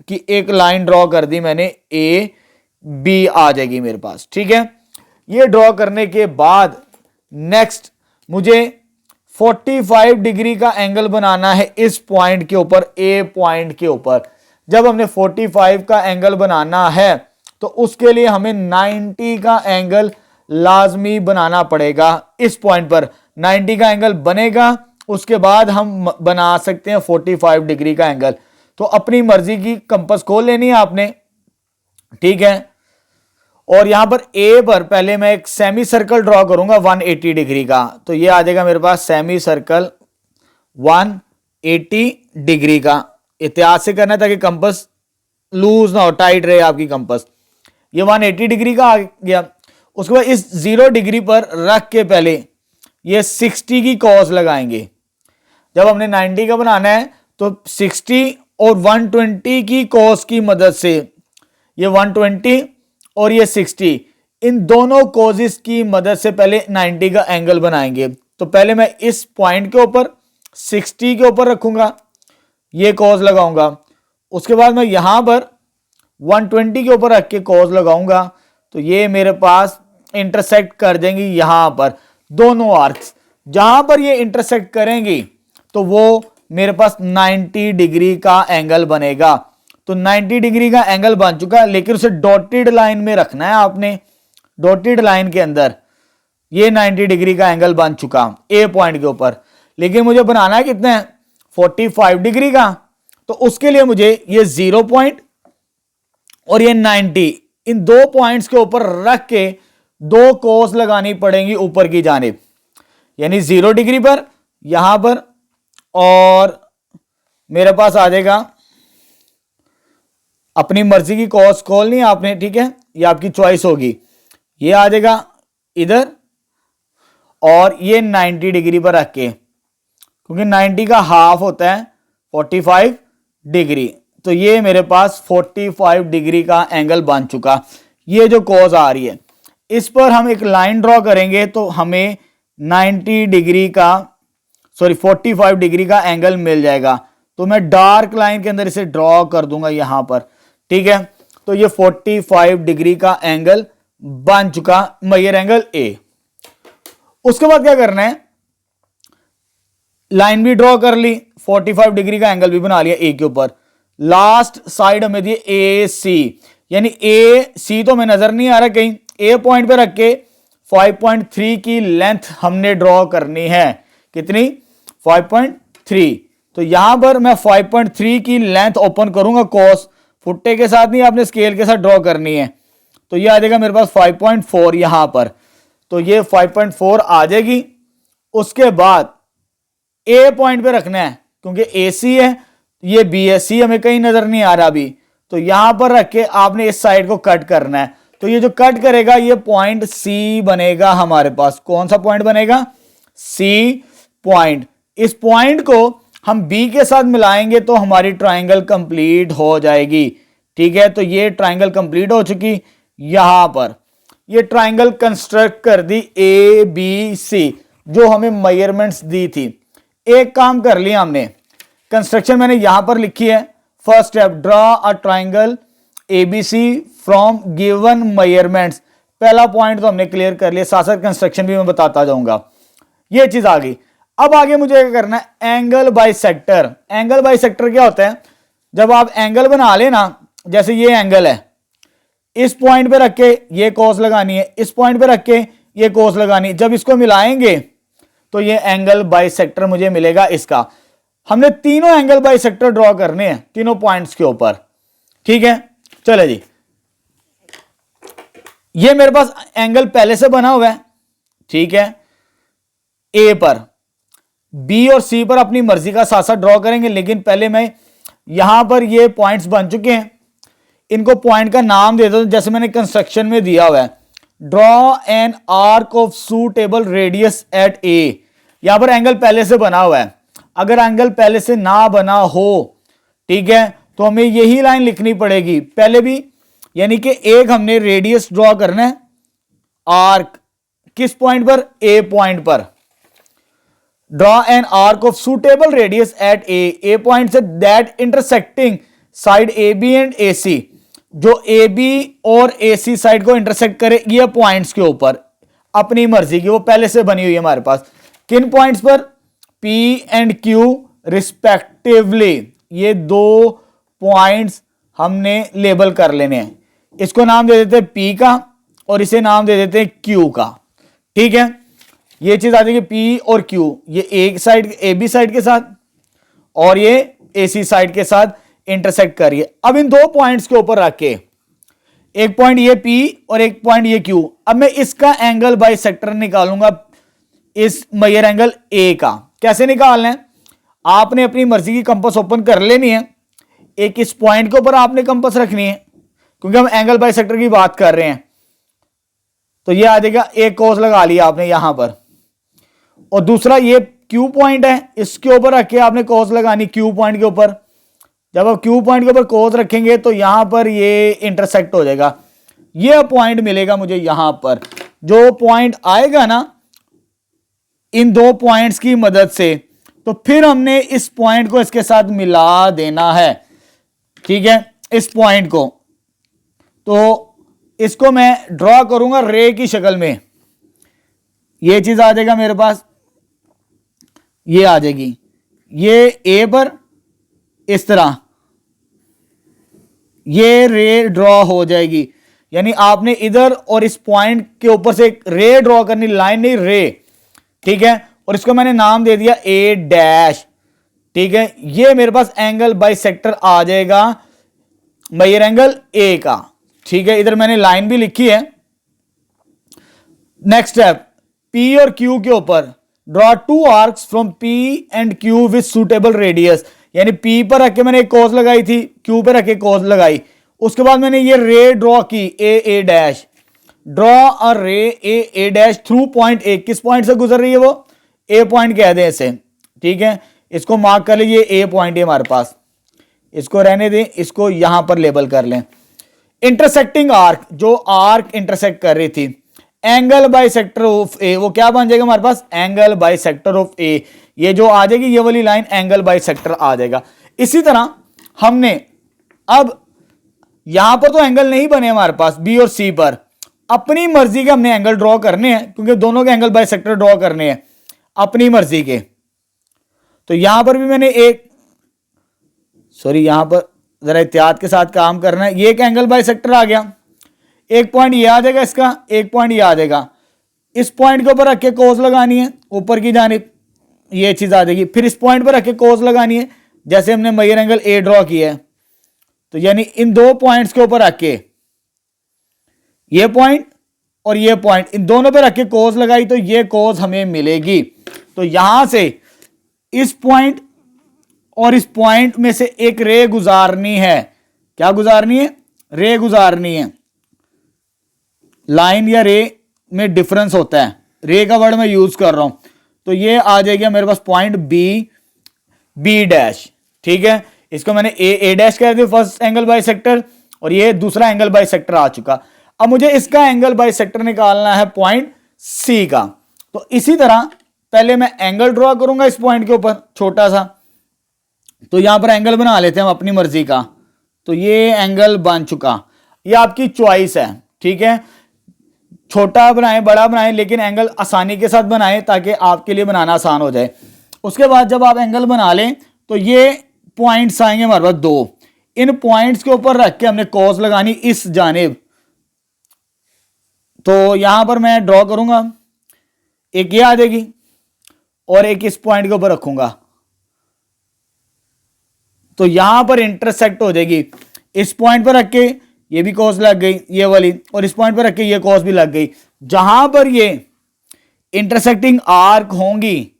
की एक लाइन ड्रॉ कर दी मैंने, ए बी आ जाएगी मेरे पास, ठीक है। ये ड्रॉ करने के बाद नेक्स्ट मुझे 45 डिग्री का एंगल बनाना है इस पॉइंट के ऊपर, ए पॉइंट के ऊपर। जब हमने 45 का एंगल बनाना है तो उसके लिए हमें 90 का एंगल लाजमी बनाना पड़ेगा। इस पॉइंट पर 90 का एंगल बनेगा, उसके बाद हम बना सकते हैं 45 डिग्री का एंगल। तो अपनी मर्जी की कंपास खोल लेनी है आपने, ठीक है। और यहां पर ए पर पहले मैं एक सेमी सर्कल ड्रॉ करूंगा 180 डिग्री का। तो ये आ जाएगा मेरे पास सेमी सर्कल 180 डिग्री का। एहतियात से करना है ताकि कंपास लूज ना हो, टाइट रहे आपकी कंपास। ये 180 डिग्री का आ गया। उसके बाद इस 0 डिग्री पर रख के पहले ये 60 की कॉस लगाएंगे। जब हमने 90 का बनाना है तो 60 और 120 की कॉस की मदद से, ये 120 और ये 60, इन दोनों कॉजेस की मदद से पहले 90 का एंगल बनाएंगे। तो पहले मैं इस पॉइंट के ऊपर 60 के ऊपर रखूंगा, ये कॉज लगाऊंगा। उसके बाद मैं यहां पर 120 के ऊपर रख के कॉज लगाऊंगा। तो ये मेरे पास इंटरसेक्ट कर देंगी यहां पर दोनों आर्क्स। जहां पर ये इंटरसेक्ट करेंगी तो वो मेरे पास 90 डिग्री का एंगल बनेगा। तो 90 डिग्री का एंगल बन चुका है, लेकिन उसे डॉटेड लाइन में रखना है आपने। डॉटेड लाइन के अंदर ये 90 डिग्री का एंगल बन चुका ए पॉइंट के ऊपर, लेकिन मुझे बनाना है कितना है 45 डिग्री का। तो उसके लिए मुझे ये 0 पॉइंट और ये 90, इन 2 पॉइंट्स के ऊपर रख के 2 कोस लगानी पड़ेंगी ऊपर की जानिब, यानी 0 डिग्री पर यहां पर, और मेरे पास आ जाएगा अपनी मर्जी की कॉस खोलनी है आपने, ठीक है, ये आपकी चॉइस होगी। ये आ जाएगा इधर और ये 90 डिग्री पर रख के, क्योंकि 90 का हाफ होता है 45 डिग्री। तो ये मेरे पास 45 डिग्री का एंगल बन चुका। ये जो कॉस आ रही है इस पर हम एक लाइन ड्रॉ करेंगे तो हमें 90 डिग्री का 45 डिग्री का एंगल मिल जाएगा। तो मैं डार्क लाइन के अंदर इसे ड्रॉ कर दूंगा यहां पर, ठीक है। तो ये 45 डिग्री का एंगल बन चुका, मेजर एंगल ए। उसके बाद क्या करना है, लाइन भी ड्रॉ कर ली, 45 डिग्री का एंगल भी बना लिया ए के ऊपर। लास्ट साइड हमें दिए ए सी, यानी ए सी तो हमें नजर नहीं आ रहा कहीं, ए पॉइंट पे रख के 5.3 की लेंथ हमने ड्रॉ करनी है। कितनी 5.3। तो यहां पर मैं 5.3 की लेंथ ओपन करूंगा, कॉस फुट्टे के साथ नहीं, आपने स्केल के साथ ड्रॉ करनी है। तो ये आ जाएगा मेरे पास 5.4 यहां पर। तो ये 5.4 आ जाएगी। उसके बाद ए पॉइंट पे रखना है क्योंकि ए सी है, ये बी एस सी हमें कहीं नजर नहीं आ रहा अभी। तो यहां पर रख के आपने इस साइड को कट करना है। तो ये जो कट करेगा ये पॉइंट सी बनेगा हमारे पास। कौन सा पॉइंट बनेगा? C point. इस पॉइंट को हम बी के साथ मिलाएंगे तो हमारी ट्राइंगल कंप्लीट हो जाएगी। ठीक है, तो ये ट्राइंगल कंप्लीट हो चुकी। यहां पर ये ट्राइंगल कंस्ट्रक्ट कर दी ए बी सी, जो हमें मेजरमेंट्स दी थी। एक काम कर लिया हमने, कंस्ट्रक्शन मैंने यहां पर लिखी है। First step, draw a triangle ABC from given measurements. पहला पॉइंट तो हमने क्लियर कर लिया, साथ साथ कंस्ट्रक्शन भी मैं बताता जाऊंगा। ये चीज आ गई। अब आगे मुझे क्या करना है? Angle bisector. एंगल बाइसेक्टर क्या होता है? जब आप एंगल बना लेना, जैसे ये एंगल है, इस पॉइंट पे रख के ये कोस लगानी है, इस पॉइंट पे रख के ये कोस लगानी। जब इसको मिलाएंगे तो ये एंगल बाइसेक्टर मुझे मिलेगा इसका। हमने तीनों एंगल बाइसेक्टर ड्रॉ करने हैं तीनों पॉइंट्स के ऊपर। ठीक है, चलो जी। ये मेरे पास एंगल पहले से बना हुआ है। ठीक है, ए पर, बी और सी पर अपनी मर्जी का साथ साथ ड्रॉ करेंगे, लेकिन पहले मैं यहां पर ये पॉइंट्स बन चुके हैं, इनको पॉइंट का नाम दे दो जैसे मैंने कंस्ट्रक्शन में दिया हुआ है। Draw an arc of suitable radius at A. यहां पर एंगल पहले से बना हुआ है। अगर एंगल पहले से ना बना हो, ठीक है, तो हमें यही लाइन लिखनी पड़ेगी पहले भी, यानी कि एक हमने रेडियस ड्रॉ करना है आर्क, किस पॉइंट पर? ए पॉइंट पर। Draw an arc of suitable radius at A point से that intersecting side A B and A C, जो ए बी और ए सी साइड को इंटरसेक्ट करे ये पॉइंट्स के ऊपर, अपनी मर्जी की, वो पहले से बनी हुई है हमारे पास। किन पॉइंट्स पर? P and Q respectively. ये दो पॉइंट्स हमने लेबल कर लेने हैं। इसको नाम दे देते हैं पी का और इसे नाम दे देते हैं क्यू का। ठीक है, ये चीज आ जाएगी पी और क्यू, ये एक साइड ए बी साइड के साथ और ये ए सी साइड के साथ इंटरसेक्ट करिए। अब इन दो पॉइंट्स के ऊपर रख के, एक पॉइंट ये पी और एक पॉइंट ये क्यू, अब मैं इसका एंगल बाइसेक्टर निकालूंगा इस मेजर एंगल ए का। कैसे निकालना है? आपने अपनी मर्जी की कंपास ओपन कर लेनी है। एक इस पॉइंट के ऊपर आपने कंपास रखनी है, क्योंकि हम एंगल बाइसेक्टर की बात कर रहे हैं। तो ये आ जाएगा, एक कोस लगा लिया आपने यहां पर, और दूसरा ये क्यू पॉइंट है, इसके ऊपर रख के आपने कोस लगानी क्यू पॉइंट के ऊपर। जब आप क्यू पॉइंट के ऊपर कोस रखेंगे तो यहां पर ये इंटरसेक्ट हो जाएगा। ये पॉइंट मिलेगा मुझे यहां पर। जो पॉइंट आएगा ना इन दो पॉइंट्स की मदद से, तो फिर हमने इस पॉइंट को इसके साथ मिला देना है। ठीक है, इस पॉइंट को, तो इसको मैं ड्रॉ करूंगा रे की शक्ल में। ये चीज आ जाएगा मेरे पास, ये आ जाएगी, ये ए पर इस तरह ये रे ड्रॉ हो जाएगी। यानी आपने इधर और इस पॉइंट के ऊपर से एक रे ड्रॉ करनी, लाइन नहीं रे। ठीक है, और इसको मैंने नाम दे दिया ए डैश। ठीक है, ये मेरे पास एंगल बाइसेक्टर आ जाएगा मेजर एंगल ए का। ठीक है, इधर मैंने लाइन भी लिखी है। नेक्स्ट स्टेप, पी और क्यू के ऊपर draw two arcs from P and Q with suitable radius. यानी पी पर रख के मैंने एक कोस लगाई थी, क्यू पर रख के कोस लगाई, उसके बाद मैंने ये रे ड्रॉ की ए डैश। ड्रॉ अ रे ए डैश थ्रू पॉइंट ए। किस पॉइंट से गुजर रही है वो? ए पॉइंट कह दें इसे। ठीक है, इसको मार्क कर लीजिए, ए पॉइंट है हमारे पास, इसको रहने दें, इसको यहां पर लेबल कर लें। इंटरसेक्टिंग आर्क, जो आर्क इंटरसेक्ट कर रही थी एंगल बाइसेक्टर ऑफ ए, वो क्या बन जाएगा हमारे पास? एंगल बाइसेक्टर ऑफ ए। ये जो आ जाएगी ये वाली लाइन एंगल बाइसेक्टर आ जाएगा। इसी तरह हमने अब यहां पर तो एंगल नहीं बने हमारे पास बी और सी पर, अपनी मर्जी के हमने एंगल ड्रॉ करने हैं, क्योंकि दोनों के एंगल बाइसेक्टर ड्रॉ करने हैं अपनी मर्जी के। तो यहां पर भी मैंने यहां पर जरा एहतियात के साथ काम करना है। ये एक एंगल बाइसेक्टर आ गया, एक पॉइंट ये आ जाएगा इसका, एक पॉइंट ये आ जाएगा। इस पॉइंट के ऊपर रख के कोस लगानी है ऊपर की जानिब, ये चीज आ जाएगी। फिर इस पॉइंट पर रख के कोस लगानी है, जैसे हमने मेजर एंगल ए ड्रॉ किया है। तो यानी इन दो पॉइंट्स के ऊपर रख के, ये पॉइंट और ये पॉइंट, इन दोनों पे रख के कोस लगाई तो ये कोस हमें मिलेगी। तो यहां से इस पॉइंट और इस पॉइंट में से एक रे गुजारनी है। क्या गुजारनी है? रे गुजारनी है। लाइन या रे में डिफरेंस होता है, रे का वर्ड मैं यूज कर रहा हूं, तो ये आ जाएगा मेरे पास पॉइंट बी डैश। ठीक है, इसको मैंने ए डैश कह दिया फर्स्ट एंगल बाइसेक्टर, और ये दूसरा एंगल बाइसेक्टर आ चुका। अब मुझे इसका एंगल बाइसेक्टर निकालना है पॉइंट सी का। तो इसी तरह पहले मैं एंगल ड्रॉ करूंगा इस पॉइंट के ऊपर छोटा सा, तो यहां पर एंगल बना लेते हैं हम अपनी मर्जी का। तो ये एंगल बन चुका, ये आपकी चॉइस है। ठीक है, छोटा बनाएं बड़ा बनाएं, लेकिन एंगल आसानी के साथ बनाएं ताकि आपके लिए बनाना आसान हो जाए। उसके बाद जब आप एंगल बना लें तो ये पॉइंट्स आएंगे हमारे पास दो, इन पॉइंट्स के ऊपर रख के हमने कॉस लगानी इस जानिब। तो यहां पर मैं ड्रॉ करूंगा, एक ये आ जाएगी और एक इस पॉइंट के ऊपर रखूंगा, तो यहां पर इंटरसेक्ट हो जाएगी। इस पॉइंट पर रख के ये भी कॉस लग गई ये वाली, और इस पॉइंट पर रख के ये कॉस भी लग गई। जहां पर ये इंटरसेक्टिंग आर्क होंगी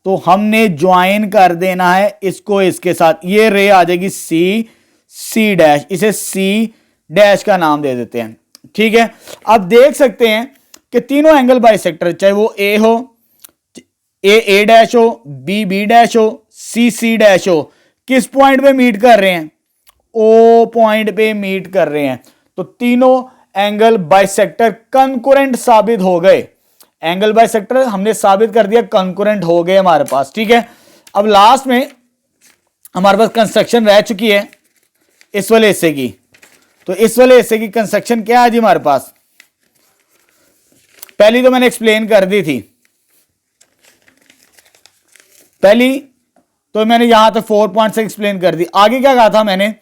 तो हमने ज्वाइन कर देना है इसको इसके साथ। ये रे आ जाएगी सी डैश, इसे सी डैश का नाम दे देते हैं। ठीक है, अब देख सकते हैं कि तीनों एंगल बाइसेक्टर, चाहे वो ए हो, ए डैश हो, बी डैश हो, सी डैश हो, किस पॉइंट पे मीट कर रहे हैं? ओ पॉइंट पे मीट कर रहे हैं। तो तीनों एंगल बाइसेक्टर कंकरेंट साबित हो गए। एंगल बाइसेक्टर हमने साबित कर दिया, कंकरेंट हो गए हमारे पास। ठीक है, अब लास्ट में हमारे पास कंस्ट्रक्शन रह चुकी है इस वाले हिस्से की। तो इस वाले हिस्से की कंस्ट्रक्शन क्या है जी हमारे पास? पहली तो मैंने एक्सप्लेन कर दी थी, पहली तो मैंने यहां तक 4 पॉइंट से एक्सप्लेन कर दी। आगे क्या कहा था मैंने?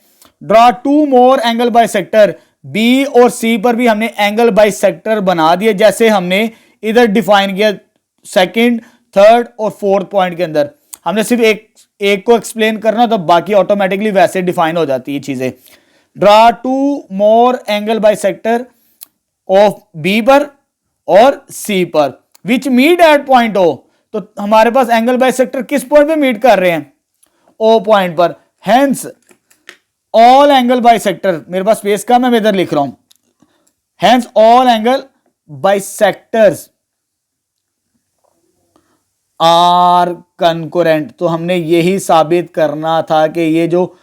Draw 2 more angle bisector. B और सी पर भी हमने एंगल बाइसेक्टर बना दिए, जैसे हमने इधर डिफाइन किया सेकंड, थर्ड और फोर्थ पॉइंट के अंदर। हमने सिर्फ एक को एक्सप्लेन करना, तो बाकी ऑटोमेटिकली वैसे डिफाइन हो जाती है चीजें। Draw 2 more angle bisector of B पर और सी पर which meet at point O. तो हमारे पास एंगल बाइसेक्टर किस पॉइंट पे मीट कर रहे हैं? ओ पॉइंट पर। हेंस ऑल एंगल बाइसेक्टर, मेरे पास स्पेस का मैं इधर लिख रहा हूं, hence all angle bisectors are concurrent. तो हमने यही साबित करना था कि ये जो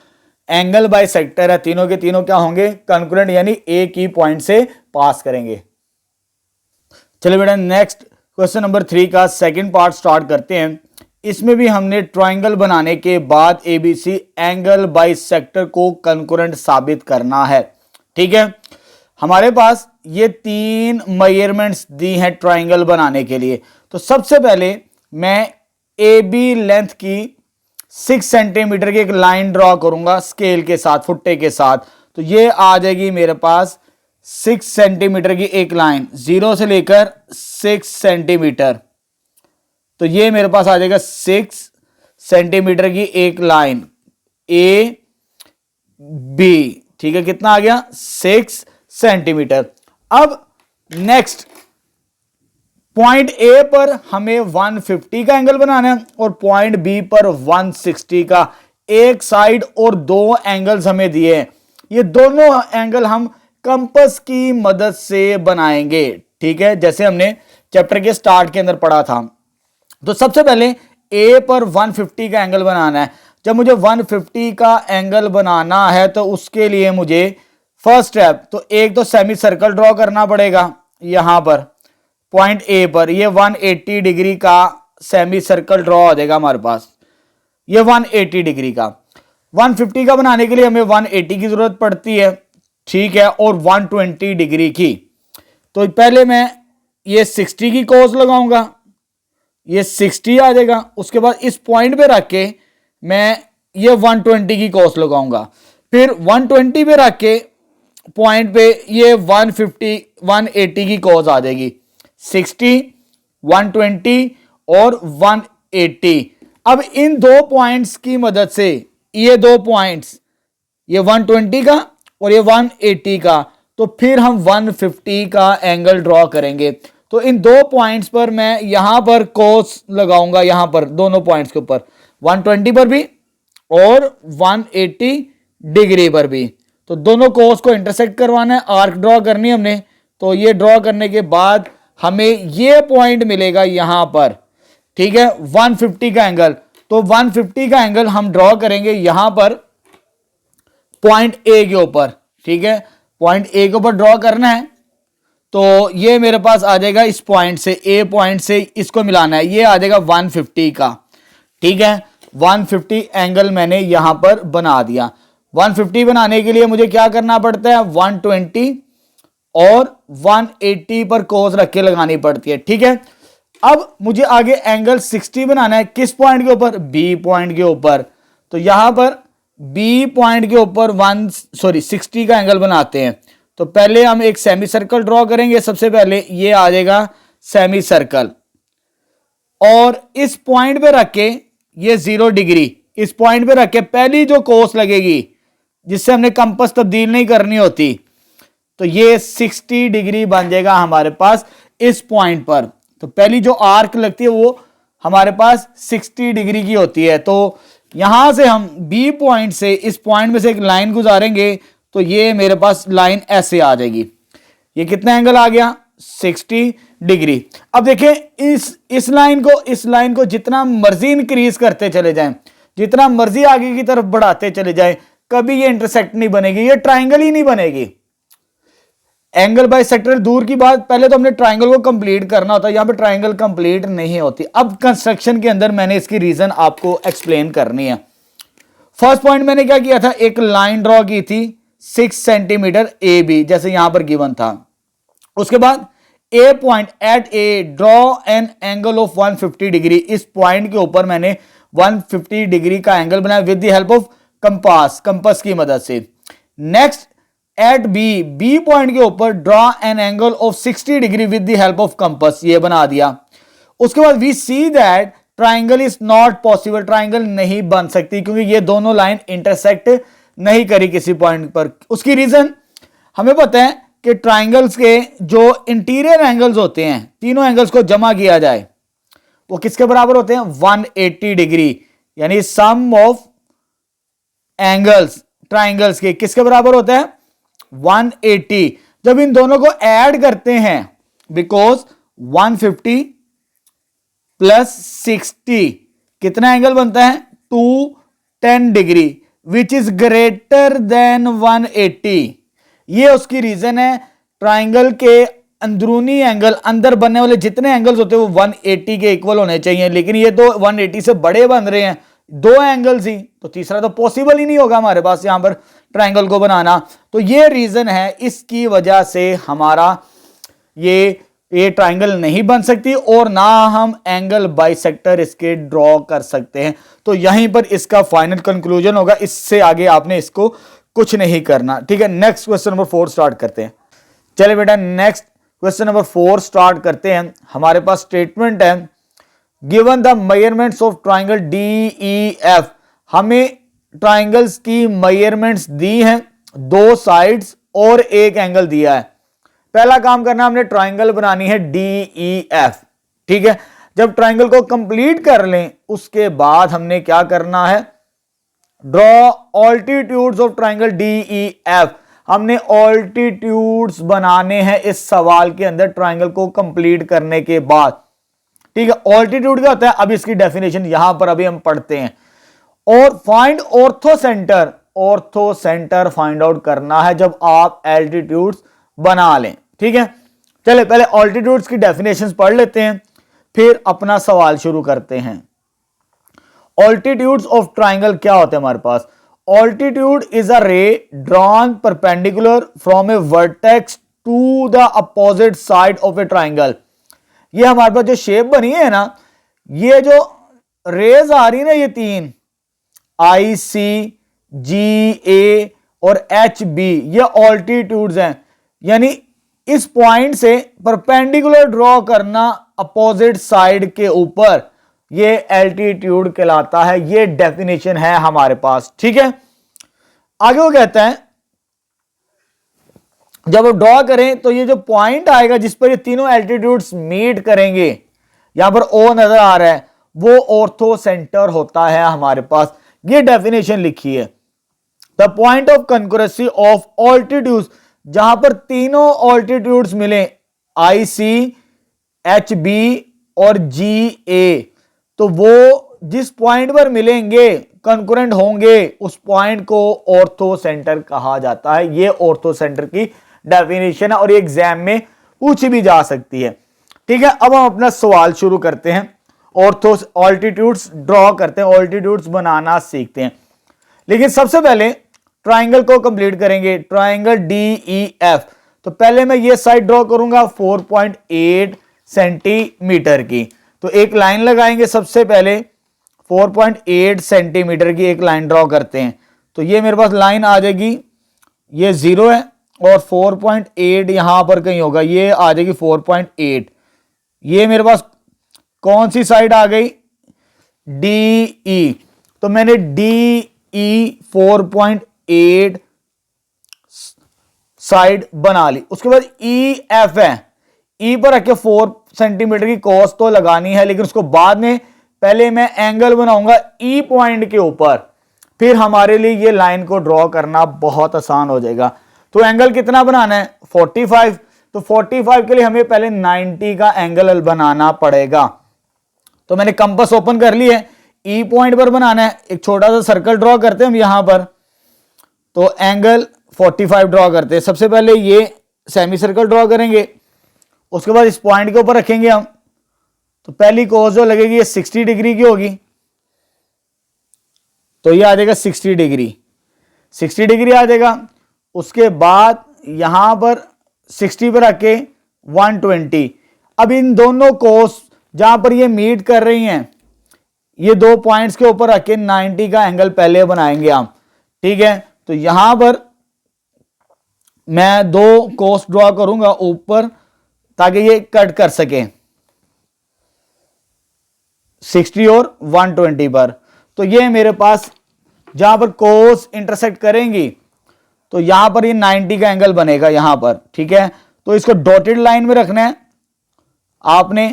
एंगल बाइसेक्टर है तीनों के तीनों क्या होंगे? कंकरेंट, यानी एक ही पॉइंट से पास करेंगे। चलिए बेटा, नेक्स्ट क्वेश्चन नंबर 3 का सेकंड पार्ट स्टार्ट करते हैं। इसमें भी हमने ट्रायंगल बनाने के बाद एबीसी एंगल बाइसेक्टर को कंकरेंट साबित करना है। ठीक है, हमारे पास ये 3 मेजरमेंट्स दी हैं ट्रायंगल बनाने के लिए। तो सबसे पहले मैं ए बी लेंथ की 6 सेंटीमीटर की एक लाइन ड्रॉ करूंगा स्केल के साथ, फुट्टे के साथ। तो ये आ जाएगी मेरे पास 6 सेंटीमीटर की एक लाइन, 0 से लेकर 6 सेंटीमीटर। तो ये मेरे पास आ जाएगा 6 सेंटीमीटर की एक लाइन ए बी। ठीक है, कितना आ गया? 6 सेंटीमीटर। अब नेक्स्ट पॉइंट ए पर हमें 150 का एंगल बनाना है और पॉइंट बी पर 160 का। एक साइड और 2 एंगल्स हमें दिए हैं, ये दोनों एंगल हम कंपास की मदद से बनाएंगे। ठीक है, जैसे हमने चैप्टर के स्टार्ट के अंदर पढ़ा था। तो सबसे पहले ए पर 150 का एंगल बनाना है। जब मुझे 150 का एंगल बनाना है तो उसके लिए मुझे फर्स्ट स्टेप तो एक तो सेमी सर्कल ड्रॉ करना पड़ेगा। यहां पर पॉइंट ए पर ये 180 डिग्री का सेमी सर्कल ड्रॉ हो जाएगा हमारे पास, ये 180 डिग्री का। 150 का बनाने के लिए हमें 180 की जरूरत पड़ती है। ठीक है, और 120 डिग्री की। तो पहले मैं ये 60 की कॉस लगाऊंगा, ये 60 आ जाएगा। उसके बाद इस पॉइंट पे रख के मैं ये 120 की कॉस लगाऊंगा, फिर 120 पे रख के पॉइंट पे ये 180 की कॉस आ जाएगी। 60, 120 और 180। अब इन दो पॉइंट्स की मदद से ये दो पॉइंट्स, ये 120 का और ये 180 का, तो फिर हम 150 का एंगल ड्रॉ करेंगे। तो इन दो पॉइंट्स पर मैं यहां पर कोस लगाऊंगा, यहां पर दोनों पॉइंट्स के ऊपर 120 पर भी और 180 डिग्री पर भी। तो दोनों कोस को इंटरसेक्ट करवाना है, आर्क ड्रॉ करनी है हमने। तो ये ड्रॉ करने के बाद हमें ये पॉइंट मिलेगा यहां पर, ठीक है, 150 का एंगल। तो 150 का एंगल हम ड्रॉ करेंगे यहां पर पॉइंट ए के ऊपर, ठीक है, पॉइंट ए के ऊपर ड्रॉ करना है। तो ये मेरे पास आ जाएगा इस पॉइंट से, ए पॉइंट से इसको मिलाना है, ये आ जाएगा 150 का, ठीक है। 150 एंगल मैंने यहां पर बना दिया। 150 बनाने के लिए मुझे क्या करना पड़ता है, 120 और 180 पर कोस रख के लगानी पड़ती है, ठीक है। अब मुझे आगे एंगल 60 बनाना है, किस पॉइंट के ऊपर, बी पॉइंट के ऊपर। तो यहां पर बी पॉइंट के ऊपर 60 का एंगल बनाते हैं। तो पहले हम एक सेमी सर्कल ड्रॉ करेंगे। सबसे पहले ये आ जाएगा सेमी सर्कल, और इस पॉइंट पे रख के ये 0 डिग्री इस पॉइंट पे रख के पहली जो कोस लगेगी जिससे हमने कंपास तब्दील नहीं करनी होती, तो ये 60 डिग्री बन जाएगा हमारे पास इस पॉइंट पर। तो पहली जो आर्क लगती है वो हमारे पास 60 डिग्री की होती है। तो यहां से हम बी पॉइंट से इस पॉइंट में से एक लाइन गुजारेंगे, तो ये मेरे पास लाइन ऐसे आ जाएगी। ये कितना एंगल आ गया, 60 डिग्री। अब देखें इस लाइन को जितना मर्जी इंक्रीज करते चले जाएं, जितना मर्जी आगे की तरफ बढ़ाते चले जाएं, कभी ये इंटरसेक्ट नहीं बनेगी, ये ट्राइंगल ही नहीं बनेगी। एंगल बाइसेक्टर दूर की बात, पहले तो हमने ट्राइंगल को कंप्लीट करना होता है, यहां पे ट्राइंगल कंप्लीट नहीं होती। अब कंस्ट्रक्शन के अंदर मैंने इसकी रीजन आपको एक्सप्लेन करनी है। फर्स्ट पॉइंट मैंने क्या किया था, एक लाइन ड्रॉ की थी 6 सेंटीमीटर ए बी, जैसे यहां पर गिवन था। उसके बाद A point at A draw an angle of 150 degree, इस पॉइंट के ऊपर मैंने 150 डिग्री का एंगल बनाया with the help of compass की मदद से। नेक्स्ट एट बी पॉइंट के ऊपर draw an angle of 60 degree with the help of compass, ये बना दिया। उसके बाद we see that triangle is not possible, triangle नहीं बन सकती क्योंकि ये दोनों लाइन इंटरसेक्ट नहीं करी किसी पॉइंट पर। उसकी रीजन हमें पता है कि ट्राइंगल्स के जो इंटीरियर एंगल्स होते हैं, तीनों एंगल्स को जमा किया जाए वो किसके बराबर होते हैं, 180 डिग्री, यानी सम ऑफ एंगल्स ट्राइंगल्स के किसके बराबर होता है, 180। जब इन दोनों को ऐड करते हैं, बिकॉज 150 प्लस 60 कितना एंगल बनता है, 210 degree, which is greater then 180। ये उसकी रीजन है। ट्राइंगल के अंदरूनी एंगल, अंदर बनने वाले जितने एंगल्स होते हैं वो 180 के इक्वल होने चाहिए, लेकिन ये तो 180 से बड़े बन रहे हैं, दो एंगल्स ही, तो तीसरा तो पॉसिबल ही नहीं होगा हमारे पास यहां पर ट्राइंगल को बनाना। तो ये रीजन है, इसकी वजह से हमारा ये ट्राइंगल नहीं बन सकती और ना हम एंगल बाइसेक्टर इसके ड्रॉ कर सकते हैं। तो यहीं पर इसका फाइनल कंक्लूजन होगा, इससे आगे आपने इसको कुछ नहीं करना, ठीक है। नेक्स्ट क्वेश्चन नंबर 4 स्टार्ट करते हैं। चलिए बेटा नेक्स्ट क्वेश्चन नंबर 4 स्टार्ट करते हैं। हमारे पास स्टेटमेंट है, given the measurements of triangle DEF, हमें ट्राइंगल्स की मेजरमेंट्स दी हैं, 2 साइड्स और एक एंगल दिया है। पहला काम करना, हमने ट्राइंगल बनानी है DEF, ठीक है। जब ट्राइंगल को कंप्लीट कर लें उसके बाद हमने क्या करना है, draw altitudes of triangle DEF, हमने ऑल्टीट्यूड्स बनाने हैं इस सवाल के अंदर ट्राइंगल को कंप्लीट करने के बाद, ठीक है। ऑल्टीट्यूड क्या होता है, अब इसकी डेफिनेशन यहां पर अभी हम पढ़ते हैं। और find ortho centre find out करना है जब आप एल्टीट्यूड्स बना लें, ठीक है। चले पहले ऑल्टीट्यूड्स की डेफिनेशंस पढ़ लेते हैं, फिर अपना सवाल शुरू करते हैं। ऑल्टीट्यूड्स ऑफ ट्राइंगल क्या होते हैं हमारे पास, altitude is a ray drawn perpendicular from a vertex to the opposite side of a triangle. ये हमारे पास जो शेप बनी है ना, ये जो रेज आ रही है ना, ये 3 IC GA और HB, ये ऑल्टीट्यूड्स हैं, यानी इस पॉइंट से परपेंडिकुलर ड्रॉ करना अपोजिट साइड के ऊपर, ये एल्टीट्यूड कहलाता है। ये डेफिनेशन है हमारे पास, ठीक है। आगे वो कहता है जब आप ड्रॉ करें तो ये जो पॉइंट आएगा जिस पर ये तीनों एल्टीट्यूड्स मीट करेंगे, यहां पर O नजर आ रहा है, वो ऑर्थो सेंटर होता है हमारे पास। ये डेफिनेशन लिखी है, the point of concurrency of altitudes जहां पर तीनों ऑल्टीट्यूड्स मिले IC, HB और GA, तो वो जिस पॉइंट पर मिलेंगे कंकरेंट होंगे उस पॉइंट को ऑर्थो सेंटर कहा जाता है। ये ऑर्थो सेंटर की डेफिनेशन है और ये एग्जाम में पूछी भी जा सकती है। ठीक है, अब हम अपना सवाल शुरू करते हैं। ऑर्थो ऑल्टीट्यूड्स ड्रॉ करते हैं, ऑल्टीट्यूड्स बनाना सीखते हैं। लेकिन सबसे पहले ट्राइंगल को कंप्लीट करेंगे। ट्राइंगल DEF, तो पहले मैं ये साइड ड्रॉ करूंगा 4.8 सेंटीमीटर की। तो एक लाइन लगाएंगे, सबसे पहले 4.8 सेंटीमीटर की एक लाइन ड्रॉ करते हैं। तो ये मेरे पास लाइन आ जाएगी, ये 0 है और 4.8 यहां पर कहीं होगा, ये आ जाएगी 4.8। ये मेरे पास कौन सी साइड आ गई? DE। तो मैंने DE 4.8 साइड बना ली। उसके बाद EF है, E पर रख के 4 सेंटीमीटर की कॉस तो लगानी है, लेकिन उसको बाद में, पहले मैं एंगल बनाऊंगा E पॉइंट के ऊपर, फिर हमारे लिए ये लाइन को ड्रॉ करना बहुत आसान हो जाएगा। तो एंगल कितना बनाना है? 45। तो 45 के लिए हमें पहले 90 का एंगल बनाना पड़ेगा। तो मैंने कंपास ओपन कर ली है, E पॉइंट पर बनाना है। एक छोटा सा सर्कल ड्रॉ करते हैं हम यहां पर। तो एंगल 45 ड्रॉ करते हैं। सबसे पहले ये सेमी सर्कल ड्रॉ करेंगे, उसके बाद इस पॉइंट के ऊपर रखेंगे हम। तो पहली कोस जो लगेगी ये 60 डिग्री की होगी, तो ये आ जाएगा 60 डिग्री, 60 डिग्री आ जाएगा। उसके बाद यहां पर 60 पर रख के 120। अब इन दोनों कोस जहां पर ये मीट कर रही हैं, ये दो पॉइंट्स के ऊपर रख के 90 का एंगल पहले बनाएंगे हम। ठीक है, तो यहां पर मैं दो कोस ड्रॉ करूंगा ऊपर, ताकि ये कट कर सके 60 और 120 पर। तो ये मेरे पास जहां पर कोस इंटरसेक्ट करेंगी, तो यहां पर ये 90 का एंगल बनेगा यहां पर। ठीक है, तो इसको डॉटेड लाइन में रखना है आपने,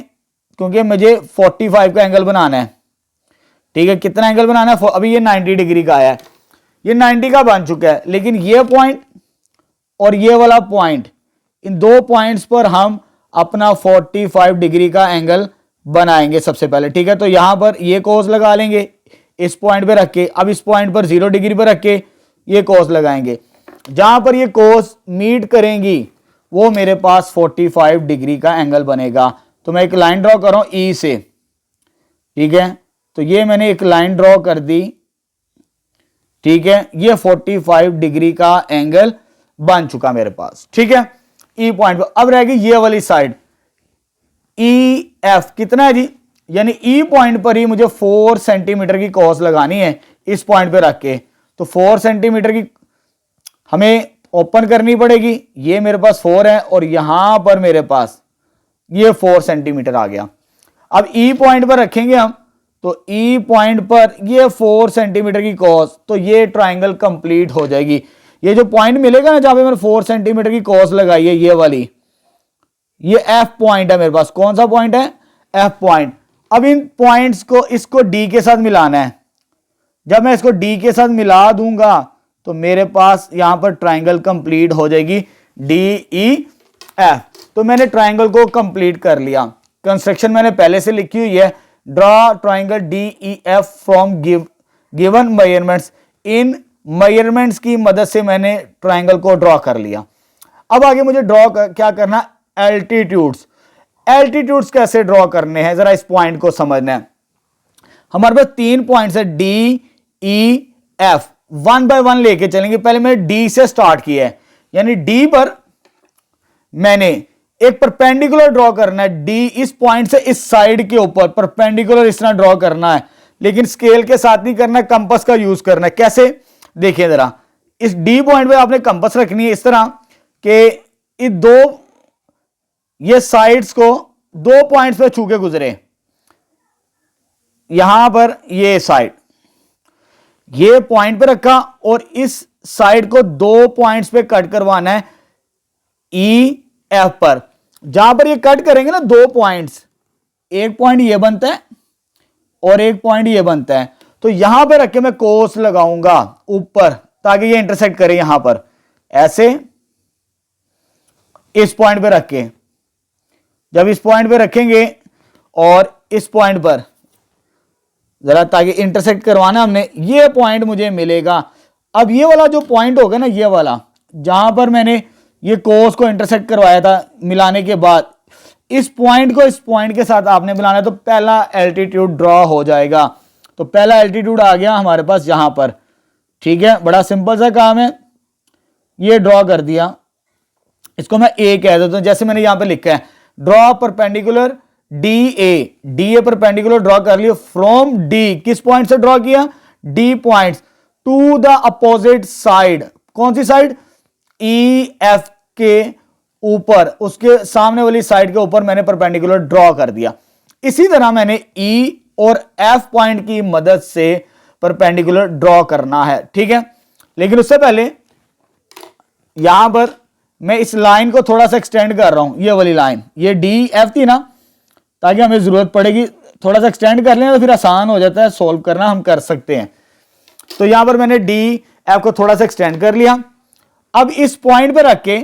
क्योंकि मुझे 45 का एंगल बनाना है। ठीक है, कितना एंगल बनाना है? अभी ये 90 डिग्री का आया है, ये 90 का बन चुका है। लेकिन ये पॉइंट और ये वाला पॉइंट, इन दो पॉइंट्स पर हम अपना 45 डिग्री का एंगल बनाएंगे सबसे पहले। ठीक है, तो यहां पर ये कोस लगा लेंगे इस पॉइंट पे रख के। अब इस पॉइंट पर 0 डिग्री पर रख के ये कोस लगाएंगे। जहां पर ये कोस मीट करेंगी वो मेरे पास 45 डिग्री का एंगल बनेगा। तो मैं एक लाइन ड्रॉ कर रहा हूं E से। ठीक है, तो ये मैंने एक लाइन ड्रॉ कर दी। ठीक है, ये 45 डिग्री का एंगल बन चुका मेरे पास। ठीक है, E पॉइंट पर। अब रहेगी ये वाली साइड EF, कितना है जी? यानी E पॉइंट पर ही मुझे 4 सेंटीमीटर की कॉस लगानी है इस पॉइंट पे रख के। तो 4 सेंटीमीटर की हमें ओपन करनी पड़ेगी। ये मेरे पास 4 है और यहां पर मेरे पास ये 4 सेंटीमीटर आ गया। अब E पॉइंट पर रखेंगे हम, तो E पॉइंट पर ये 4 सेंटीमीटर की कॉस, तो ये ट्राइंगल कंप्लीट हो जाएगी। ये जो पॉइंट मिलेगा ना जहां पे मैंने 4 सेंटीमीटर की कॉस लगाई है, ये वाली, ये F पॉइंट है मेरे पास। कौन सा पॉइंट है? F point. अब इन पॉइंट्स को, इसको D के साथ मिलाना है। जब मैं इसको D के साथ मिला दूंगा तो मेरे पास यहां पर ट्राइंगल कंप्लीट हो जाएगी DEF। तो मैंने ट्राइंगल को कंप्लीट कर लिया। कंस्ट्रक्शन मैंने पहले से लिखी हुई है, draw triangle DEF from given measurements. In measurements की मदद से मैंने ट्राइंगल को ड्रॉ कर लिया। अब आगे मुझे ड्रॉ क्या करना? एल्टीट्यूड्स। एल्टीट्यूड्स कैसे ड्रॉ करने हैं, जरा इस पॉइंट को समझना है। हमारे पास 3 पॉइंट्स है DEF, 1 बाय 1 लेके चलेंगे। पहले मैंने D से स्टार्ट किया है, यानी D पर मैंने एक परपेंडिकुलर ड्रॉ करना है। D इस पॉइंट से इस साइड के ऊपर परपेंडिकुलर इस तरह ड्रॉ करना है, लेकिन स्केल के साथ नहीं करना है, कंपास का यूज करना है। कैसे? देखिए जरा, इस D पॉइंट पे आपने कंपास रखनी है इस तरह कि इस दो, ये साइड्स को 2 पॉइंट्स पे छू के गुजरे। यहां पर ये साइड, ये पॉइंट पे रखा और इस साइड को 2 पॉइंट्स पे कट करवाना है EF पर। जहां पर ये कट करेंगे ना 2 पॉइंट्स, एक पॉइंट ये बनता है और एक पॉइंट ये बनता है। तो यहां पे रख के मैं कोस लगाऊंगा ऊपर, ताकि ये इंटरसेक्ट करे यहां पर ऐसे। इस पॉइंट पे रख के, जब इस पॉइंट पे रखेंगे और इस पॉइंट पर जरा ताकि इंटरसेक्ट करवाना हमने, ये पॉइंट मुझे मिलेगा। अब ये वाला जो पॉइंट होगा ना, ये वाला जहां पर मैंने ये कोस को इंटरसेक्ट करवाया था मिलाने के बाद, इस पॉइंट को इस पॉइंट के साथ आपने मिलाना है, तो पहला एल्टीट्यूड ड्रॉ हो जाएगा। तो पहला एल्टीट्यूड आ गया हमारे पास यहां पर, ठीक है, बड़ा सिंपल सा काम है, ये ड्रॉ कर दिया, इसको मैं ए कह देता हूं, जैसे मैंने यहां पे लिखा है draw perpendicular D A perpendicular draw कर लिया फ्रॉम डी, किस पॉइंट से ड्रॉ किया, D point two the opposite side, कौन सी साइड, ई एफ के ऊपर, उसके सामने वाली साइड के ऊपर मैंने परपेंडिकुलर ड्रॉ कर दिया। इसी तरह मैंने ई और एफ पॉइंट की मदद से परपेंडिकुलर ड्रॉ करना है, ठीक है। लेकिन उससे पहले यहां पर मैं इस लाइन को थोड़ा सा एक्सटेंड कर रहा हूं, ये वाली लाइन, ये डी एफ थी ना, ताकि हमें जरूरत पड़ेगी थोड़ा सा एक्सटेंड कर लें तो फिर आसान हो जाता है सॉल्व करना, हम कर सकते हैं। तो यहां पर मैंने डी एफ को थोड़ा सा एक्सटेंड कर लिया। अब इस पॉइंट पे रख के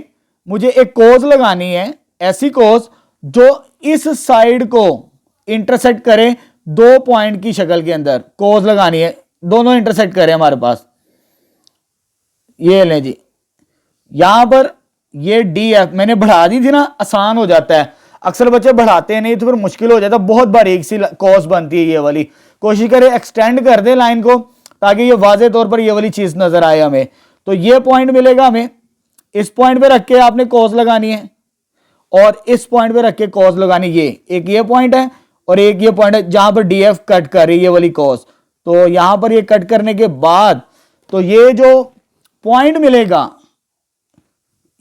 मुझे एक कोस लगानी है, ऐसी कोस जो इस साइड को इंटरसेक्ट करे, दो पॉइंट की शक्ल के अंदर कोस लगानी है, दोनों इंटरसेक्ट करें हमारे पास, ये लें जी। यहां पर ये डी एफ मैंने बढ़ा दी थी ना, आसान हो जाता है, अक्सर बच्चे बढ़ाते नहीं तो फिर मुश्किल हो जाता है, बहुत बारीक सी कोस बनती है ये वाली, कोशिश करें एक्सटेंड कर दे लाइन को ताकि ये वाजे तौर पर ये वाली चीज नजर आए हमें। तो ये पॉइंट मिलेगा हमें, इस पॉइंट पे रख के आपने कोस लगानी है और इस पॉइंट पे रख के कोस लगानी, ये एक ये पॉइंट है और एक ये पॉइंट है जहां पर डी एफ कट कर रही है ये वाली कोस। तो यहां पर ये कट करने के बाद तो ये जो पॉइंट मिलेगा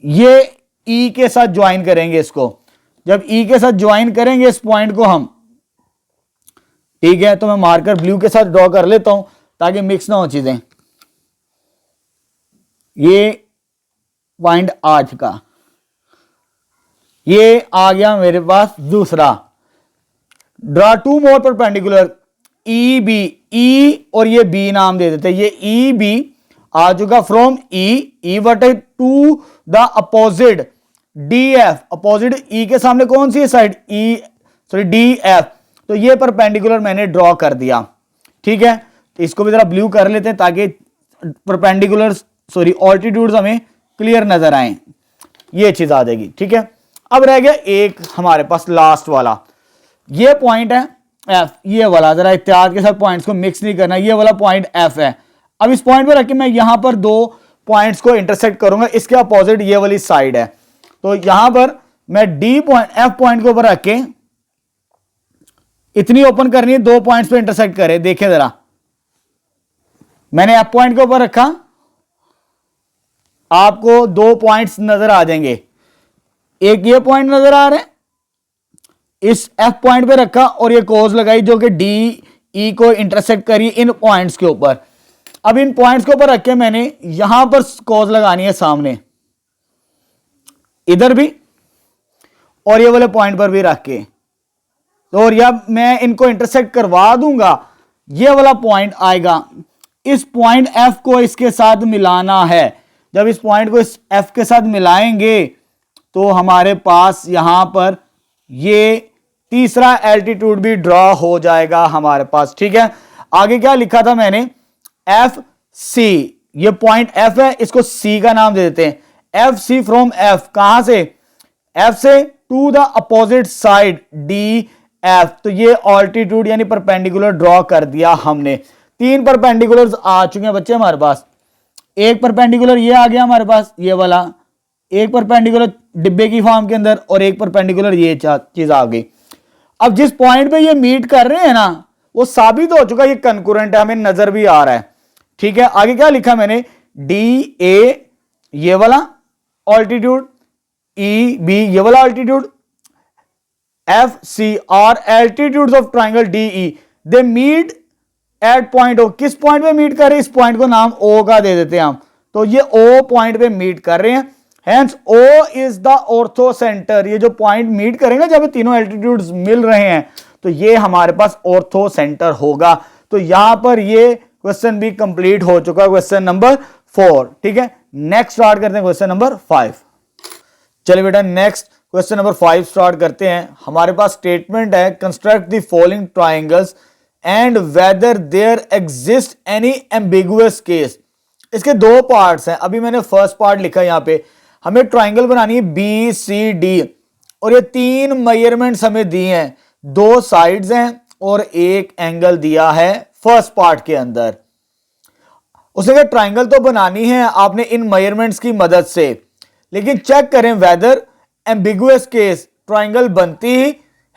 ये ई के साथ ज्वाइन करेंगे इसको, जब ई के साथ ज्वाइन करेंगे इस पॉइंट को हम, ठीक है, तो मैं मार्कर ब्लू के साथ ड्रॉ कर लेता हूं ताकि मिक्स ना हो चीजें। ये पॉइंट आज का ये आ गया मेरे पास दूसरा, ड्रॉ टू मोर परपेंडिकुलर ई बी, ई और ये बी नाम दे देते, ये ई बी आ चुका from E vertex to the opposite D F, opposite E के सामने कौन सी है side, E sorry D F, तो ये परपेंडिकुलर मैंने ड्रॉ कर दिया, ठीक है। तो इसको भी जरा ब्लू कर लेते हैं ताकि परपेंडिकुलर सॉरी ऑल्टीट्यूड्स हमें क्लियर नजर आए, ये चीज आ जाएगी, ठीक है। अब रह गया एक हमारे पास लास्ट वाला, ये पॉइंट है एफ, ये वाला, जरा एहतियात के साथ पॉइंट्स को मिक्स नहीं करना, ये वाला पॉइंट एफ है। अब इस पॉइंट पे रख के मैं यहां पर दो पॉइंट्स को इंटरसेक्ट करूंगा, इसके अपोजिट ये वाली साइड है, तो यहां पर मैं डी पॉइंट एफ पॉइंट के ऊपर रख के इतनी ओपन करनी है, दो पॉइंट्स पे इंटरसेक्ट करे, देखें जरा, मैंने एफ पॉइंट के ऊपर रखा, आपको दो पॉइंट्स नजर आ जाएंगे, एक ये पॉइंट नजर आ रहा है, इस एफ पॉइंट पे रखा और ये कोस लगाई जो कि डी ई को इंटरसेक्ट करी इन पॉइंट्स के ऊपर। अब इन पॉइंट्स के ऊपर रख के मैंने यहां पर कोस लगानी है सामने, इधर भी और ये वाले पॉइंट पर भी रख के, तो और जब मैं इनको इंटरसेक्ट करवा दूंगा ये वाला पॉइंट आएगा, इस पॉइंट एफ को इसके साथ मिलाना है, जब इस पॉइंट को इस एफ के साथ मिलाएंगे तो हमारे पास यहां पर ये तीसरा एल्टीट्यूड भी ड्रॉ हो जाएगा हमारे पास, ठीक है। आगे क्या लिखा था मैंने, एफ सी, ये पॉइंट एफ है, इसको सी का नाम दे देते हैं, एफ सी फ्रॉम एफ, कहां से, एफ से to the opposite side D F, तो ये ऑल्टीट्यूड यानी परपेंडिकुलर ड्रॉ कर दिया हमने। तीन परपेंडिकुलर्स आ चुके हैं बच्चे हमारे पास, एक परपेंडिकुलर ये आ गया हमारे पास ये वाला, एक परपेंडिकुलर डिब्बे की फॉर्म के अंदर और एक परपेंडिकुलर ये चीज आ गई। अब जिस पॉइंट पे ये मीट कर रहे हैं ना वो साबित हो चुका, ये कंकरेंट है, हमें नजर भी आ रहा है, ठीक है। आगे क्या लिखा मैंने, डी ए ये वाला ऑल्टीट्यूड, ई बी ये वाला altitude, F C are altitudes of triangle D E, they meet at point O, किस पॉइंट पे मीट कर रहे हैं, इस पॉइंट को नाम ओ का दे देते हैं हम, तो ये ओ पॉइंट पे मीट कर रहे हैं, hence O is the orthocentre, ये जो पॉइंट मीट करेंगे जब तीनों एल्टीट्यूड्स मिल रहे हैं तो ये हमारे पास ऑर्थो सेंटर होगा। तो यहां पर ये क्वेश्चन भी कंप्लीट हो चुका है, क्वेश्चन नंबर 4, ठीक है। नेक्स्ट स्टार्ट करते हैं क्वेश्चन नंबर 5। चलिए बेटा नेक्स्ट क्वेश्चन नंबर 5 स्टार्ट करते हैं। हमारे पास स्टेटमेंट है construct the following triangles and whether there exist any ambiguous case. इसके दो पार्ट्स हैं। अभी मैंने फर्स्ट पार्ट लिखा यहां पे, हमें ट्राइंगल बनानी है बी सी डी और ये 3 मेजरमेंट्स हमें दिए हैं, 2 साइड्स हैं और एक एंगल दिया है फर्स्ट पार्ट के अंदर। उसने कहा ट्राइंगल तो बनानी है आपने इन मेजरमेंट्स की मदद से, लेकिन चेक करें वेदर एम्बिगुअस केस ट्राइंगल बनती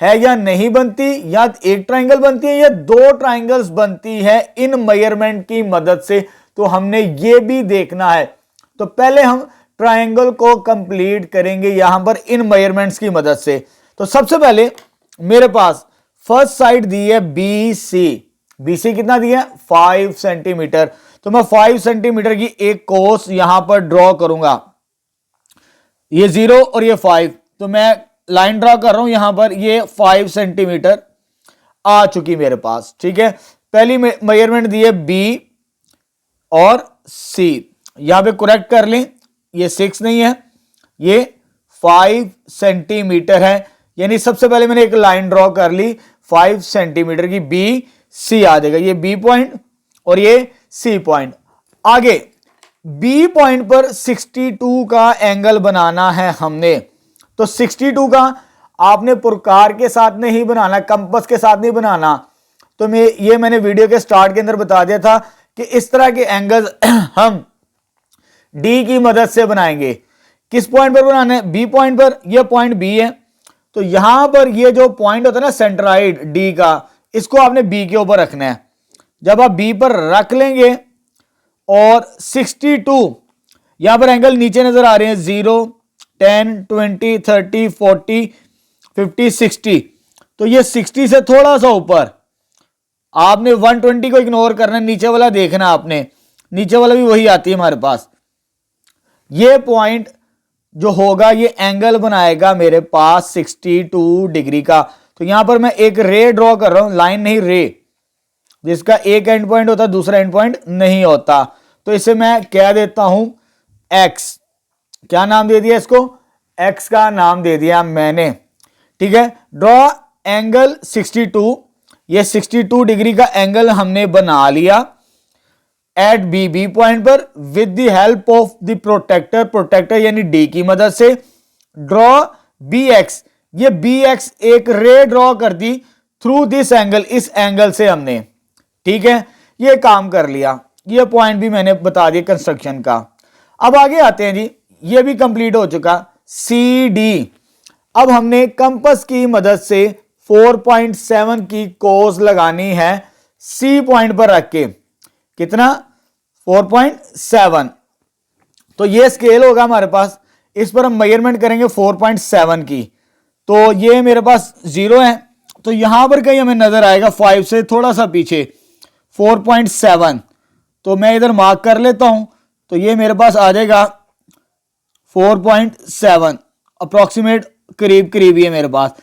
है या नहीं बनती, या एक ट्राइंगल बनती है या 2 ट्राइंगल्स बनती है इन मेजरमेंट की मदद से। तो हमने ये भी देखना है। तो पहले हम ट्राइंगल को कंप्लीट करेंगे यहां पर इन मेजरमेंट्स की मदद से। तो सबसे पहले मेरे पास फर्स्ट साइड दी है बी सी। बी सी कितना दिया है 5 सेंटीमीटर। तो मैं 5 सेंटीमीटर की एक कोस यहां पर ड्रॉ करूंगा, ये 0 और ये 5। तो मैं लाइन ड्रॉ कर रहा हूं यहां पर, ये 5 सेंटीमीटर आ चुकी मेरे पास। ठीक है, पहली मेजरमेंट दी है बी और सी, यहां पे करेक्ट कर लें, ये 6 नहीं है, ये 5 सेंटीमीटर है। यानी सबसे पहले मैंने एक लाइन ड्रॉ कर ली 5 सेंटीमीटर की, बी सी आ जाएगा, ये बी पॉइंट और ये सी पॉइंट। आगे बी पॉइंट पर 62 का एंगल बनाना है हमने। तो 62 का आपने पुरकार के साथ नहीं बनाना, कंपास के साथ नहीं बनाना। तो मैंने वीडियो के स्टार्ट के अंदर बता दिया था कि इस तरह के एंगल हम डी की मदद से बनाएंगे। किस पॉइंट पर बनाना है? बी पॉइंट पर। यह पॉइंट बी है, तो यहां पर ये जो पॉइंट होता है ना सेंट्राइड डी का, इसको आपने बी के ऊपर रखना है। जब आप बी पर रख लेंगे और 62 यहां पर एंगल नीचे नजर आ रहे हैं, 0 10 20 30 40 50 60, तो ये 60 से थोड़ा सा ऊपर आपने 120 को इग्नोर करना है, नीचे वाला देखना आपने, नीचे वाला भी वही आती है हमारे पास। ये पॉइंट जो होगा ये एंगल बनाएगा मेरे पास 62 डिग्री का। तो यहां पर मैं एक रे ड्रॉ कर रहा हूं, लाइन नहीं रे, जिसका एक एंड पॉइंट होता है दूसरा एंड पॉइंट नहीं होता। तो इसे मैं कह देता हूं एक्स। क्या नाम दे दिया इसको? एक्स का नाम दे दिया मैंने। ठीक है, ड्रॉ एंगल 62, ये 62 डिग्री का एंगल हमने बना लिया एट बी पॉइंट पर with the help of the protractor यानी डी की मदद से। ड्रॉ बी एक्स, ये बी एक्स एक रे ड्रॉ कर दी थ्रू दिस एंगल, इस एंगल से हमने। ठीक है, ये काम कर लिया, ये पॉइंट भी मैंने बता दिया कंस्ट्रक्शन का। अब आगे आते हैं जी, ये भी कंप्लीट हो चुका सी डी। अब हमने कंपास की मदद से 4.7 की कोस लगानी है सी पॉइंट पर रख के। कितना? 4.7। तो ये स्केल होगा हमारे पास, इस पर हम मेजरमेंट करेंगे 4.7 की। तो ये मेरे पास 0 है, तो यहां पर कहीं हमें नजर आएगा 5 से थोड़ा सा पीछे 4.7। तो मैं इधर मार्क कर लेता हूं, तो ये मेरे पास आ जाएगा 4.7 अप्रोक्सीमेट, करीब करीब ये मेरे पास।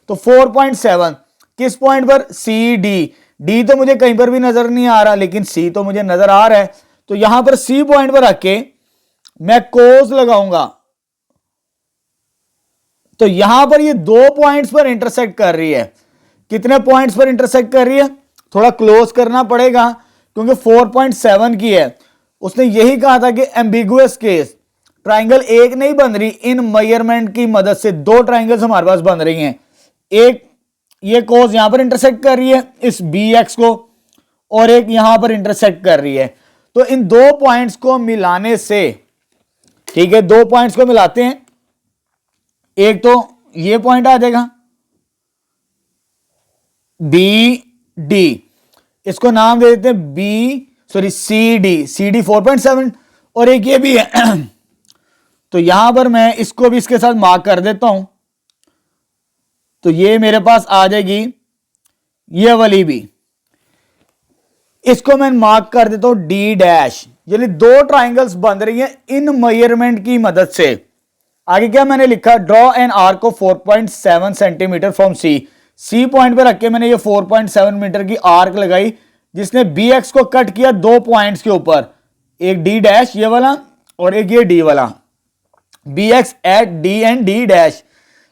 तो 4.7 किस पॉइंट पर? C D. डी तो मुझे कहीं पर भी नजर नहीं आ रहा, लेकिन सी तो मुझे नजर आ रहा है। तो यहां पर सी पॉइंट पर रख के मैं कोस लगाऊंगा। तो यहां पर ये 2 पॉइंट्स पर इंटरसेक्ट कर रही है। कितने पॉइंट्स पर इंटरसेक्ट कर रही है? थोड़ा क्लोज करना पड़ेगा क्योंकि 4.7 की है। उसने यही कहा था कि एम्बिगुअस केस ट्राइंगल एक नहीं बन रही, इन मेजरमेंट की मदद से 2 ट्राइंगल्स हमारे पास बन रही हैं। एक ये कोस यहां पर इंटरसेक्ट कर रही है इस बी एक्स को, और एक यहां पर इंटरसेक्ट कर रही है। तो इन 2 पॉइंट्स को मिलाने से, ठीक है, 2 पॉइंट्स को मिलाते हैं, एक तो ये पॉइंट आ जाएगा बी डी, इसको नाम दे देते हैं सी डी 4.7, और एक ये भी है। तो यहां पर मैं इसको भी इसके साथ मार्क कर देता हूं, तो ये मेरे पास आ जाएगी ये वाली भी, इसको मैं मार्क कर देता हूं डी डैश। यानी 2 ट्राइंगल्स बन रही हैं इन मेजरमेंट की मदद से। आगे क्या मैंने लिखा? Draw an arc of 4.7 centimetre from C point पे रख के मैंने ये 4.7 मीटर की आर्क लगाई, जिसने बी एक्स को कट किया 2 पॉइंट्स के ऊपर, एक डी डैश ये वाला और एक ये डी वाला। B X at D and D dash,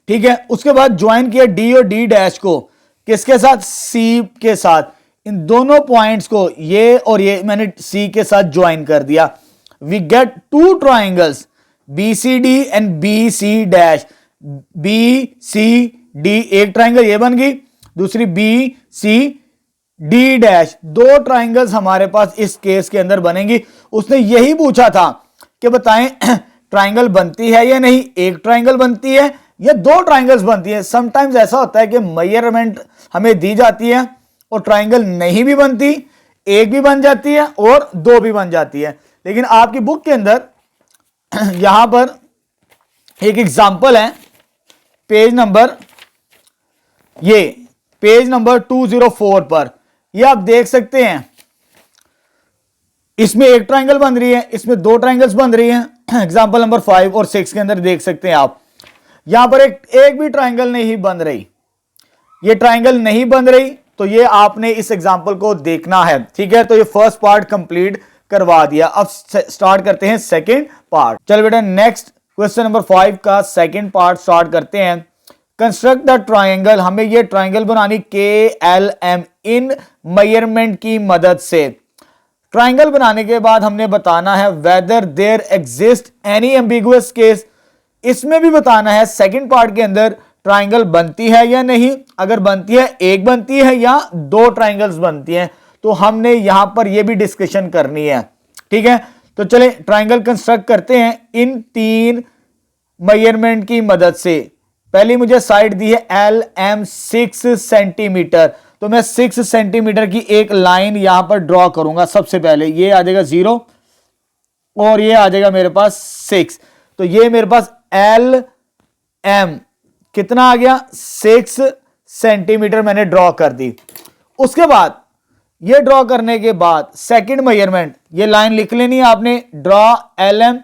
ठीक है। उसके बाद ज्वाइन किया डी और डी डैश को किसके साथ, सी के साथ। इन दोनों पॉइंट्स को ये और ये मैंने सी के साथ ज्वाइन कर दिया। We get two triangles B C D and B C dash. B C D एक ट्राइंगल ये बन गई, दूसरी बी सी डी डैश। दो ट्राइंगल्स हमारे पास इस केस के अंदर बनेंगी। उसने यही पूछा था कि बताएं ट्राइंगल बनती है या नहीं, एक ट्राइंगल बनती है या दो ट्राइंगल्स बनती है। समटाइम्स ऐसा होता है कि मेजरमेंट हमें दी जाती है और ट्राइंगल नहीं भी बनती, एक भी बन जाती है और दो भी बन जाती है। लेकिन आपकी बुक के अंदर यहां पर एक एग्जांपल है, पेज नंबर 204 पर, ये आप देख सकते हैं। इसमें एक ट्राइंगल बन रही है, इसमें दो ट्राइंगल्स बन रही हैं। एग्जांपल नंबर 5 और 6 के अंदर देख सकते हैं आप, यहां पर एक भी ट्राइंगल नहीं बन रही। ये ट्राइंगल नहीं बन रही तो ये आपने इस एग्जांपल को देखना है, ठीक है। तो ये फर्स्ट पार्ट कंप्लीट करवा दिया। अब स्टार्ट करते हैं सेकंड पार्ट। चलो बेटा, नेक्स्ट क्वेश्चन नंबर 5 का सेकंड पार्ट स्टार्ट करते हैं। कंस्ट्रक्ट द ट्राइंगल, हमें ये ट्राइंगल बनानी के एल एम इन मेजरमेंट की मदद से। ट्राइंगल बनाने के बाद हमने बताना है whether there exist any ambiguous case. इसमें भी बताना है सेकंड पार्ट के अंदर ट्राइंगल बनती है या नहीं। अगर बनती है, एक बनती है या दो ट्राइंगल्स बनती हैं, तो हमने यहां पर यह भी डिस्कशन करनी है, ठीक है। तो चले ट्राइंगल कंस्ट्रक्ट करते हैं इन तीन मेजरमेंट की मदद से। पहली मुझे साइड दी है एल एम 6 सेंटीमीटर, तो मैं 6 सेंटीमीटर की एक लाइन यहां पर ड्रॉ करूंगा। सबसे पहले ये आ जाएगा 0 और ये आ जाएगा मेरे पास 6, तो ये मेरे पास एल एम कितना आ गया, 6 सेंटीमीटर मैंने ड्रॉ कर दी। उसके बाद ये ड्रॉ करने के बाद सेकंड मेजरमेंट, ये लाइन लिख लेनी है आपने, draw L M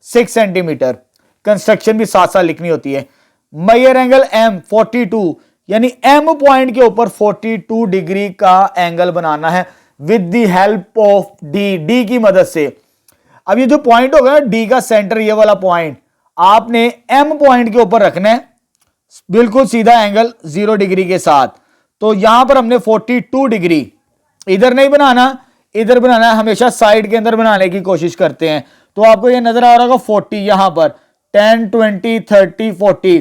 6 centimetre. Construction भी साथ साथ लिखनी होती है। मेजर एंगल एम 42, यानी एम पॉइंट के ऊपर 42 डिग्री का एंगल बनाना है with the help of D, D की मदद से। अब ये जो पॉइंट होगा डी का सेंटर, ये वाला पॉइंट आपने एम पॉइंट के ऊपर रखना है, बिल्कुल सीधा एंगल 0 डिग्री के साथ। तो यहां पर हमने 42 डिग्री, इधर नहीं बनाना, इधर बनाना है। हमेशा साइड के अंदर बनाने की कोशिश करते हैं। तो आपको ये नजर आ रहा होगा 40, यहां पर 10 20 30 40,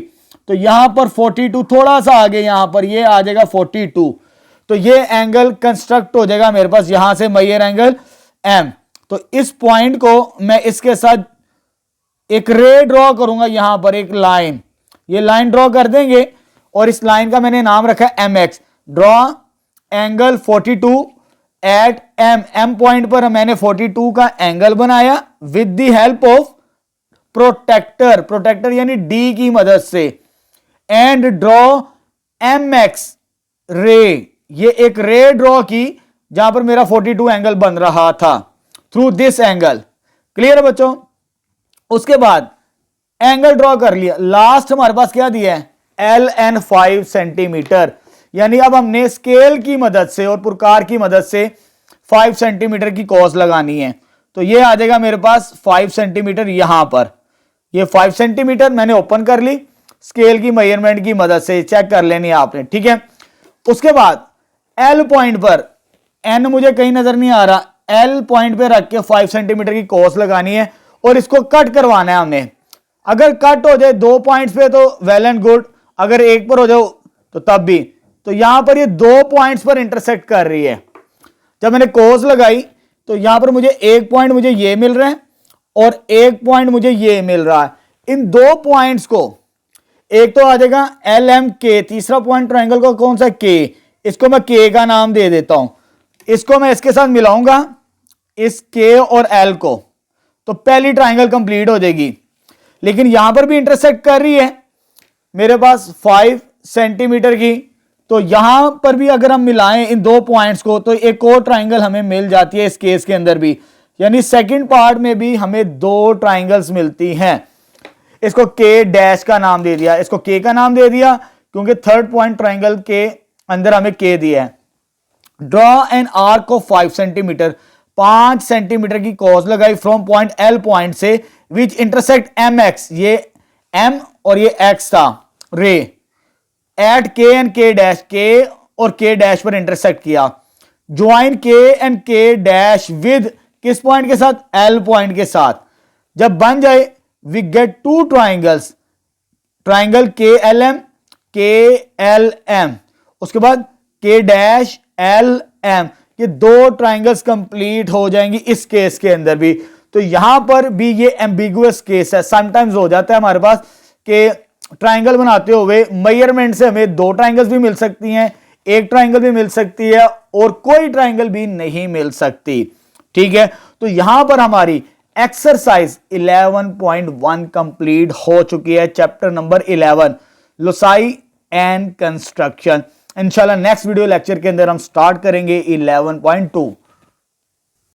तो यहां पर 42 थोड़ा सा आगे, यहां पर ये आ जाएगा 42। तो ये एंगल कंस्ट्रक्ट हो जाएगा मेरे पास यहां से मेजर एंगल एम। तो इस पॉइंट को मैं इसके साथ एक रे ड्रॉ करूंगा, यहां पर एक लाइन, ये लाइन ड्रॉ कर देंगे और इस लाइन का मैंने नाम रखा है M X. Draw angle 42 at M, M point पर मैंने 42 का एंगल बनाया with the help of protractor, protractor यानी डी की मदद से। And draw M X ray, ये एक रे ड्रॉ की जहां पर मेरा 42 एंगल बन रहा था थ्रू दिस एंगल। क्लियर है बच्चों। उसके बाद एंगल ड्रॉ कर लिया। लास्ट हमारे पास क्या दिया है, एल एन 5 सेंटीमीटर, यानी अब हमने स्केल की मदद से और पुरकार की मदद से 5 सेंटीमीटर की कॉस लगानी है। तो ये आ जाएगा मेरे पास 5 सेंटीमीटर, यहां पर ये 5 सेंटीमीटर मैंने ओपन कर ली, स्केल की मेजरमेंट की मदद से चेक कर लेनी है आपने, ठीक है। उसके बाद एल पॉइंट पर, एन मुझे कहीं नजर नहीं आ रहा, एल पॉइंट पे रख के 5 सेंटीमीटर की कॉस लगानी है और इसको कट करवाना है हमने। अगर कट हो जाए 2 पॉइंट्स पे तो वेल एंड गुड, अगर एक पर हो जाओ तो तब भी। तो यहां पर ये 2 पॉइंट्स पर इंटरसेक्ट कर रही है। जब मैंने कॉस लगाई तो यहां पर मुझे एक पॉइंट मुझे ये मिल रहा है और एक पॉइंट मुझे ये मिल रहा है। इन 2 पॉइंट्स को, एक तो आ जाएगा एल एम के, तीसरा पॉइंट ट्राइंगल का कौन सा, के, इसको मैं के का नाम दे देता हूं। इसको मैं इसके साथ मिलाऊंगा, इस के और एल को, तो पहली ट्राइंगल कंप्लीट हो जाएगी। लेकिन यहां पर भी इंटरसेक्ट कर रही है मेरे पास 5 सेंटीमीटर की, तो यहां पर भी अगर हम मिलाएं इन 2 पॉइंट्स को तो एक और ट्राइंगल हमें मिल जाती है इस केस के अंदर भी। यानी सेकंड पार्ट में भी हमें 2 ट्राइंगल्स मिलती हैं। इसको के डैश का नाम दे दिया, इसको के का नाम दे दिया क्योंकि थर्ड पॉइंट ट्राइंगल के अंदर हमें के दिया है। Draw an arc of 5 centimetre, 5 centimetre की कॉज लगाई फ्रॉम पॉइंट एल पॉइंट से विच इंटरसेक्ट एम एक्स, ये एम और ये एक्स था रे एट के एंड के डैश, के और के डैश पर इंटरसेक्ट किया। ज्वाइन के एंड के डैश विद किस पॉइंट के साथ, एल पॉइंट के साथ। जब बन जाए we get two triangles, triangle के एल एम, उसके बाद के डैश एल एम, ये दो ट्राइंगल्स कंप्लीट हो जाएंगी इस केस के अंदर भी। तो यहां पर भी ये एम्बिगुअस केस है, समटाइम्स हो जाता है हमारे पास कि ट्राइंगल बनाते हुए मेजरमेंट से हमें दो ट्राइंगल्स भी मिल सकती हैं, एक ट्राइंगल भी मिल सकती है और कोई ट्राइंगल भी नहीं मिल सकती। ठीक है, तो यहां पर हमारी एक्सरसाइज 11.1 कंप्लीट हो चुकी है, chapter number 11 loci and construction. इंशाल्लाह नेक्स्ट वीडियो लेक्चर के अंदर हम स्टार्ट करेंगे 11.2।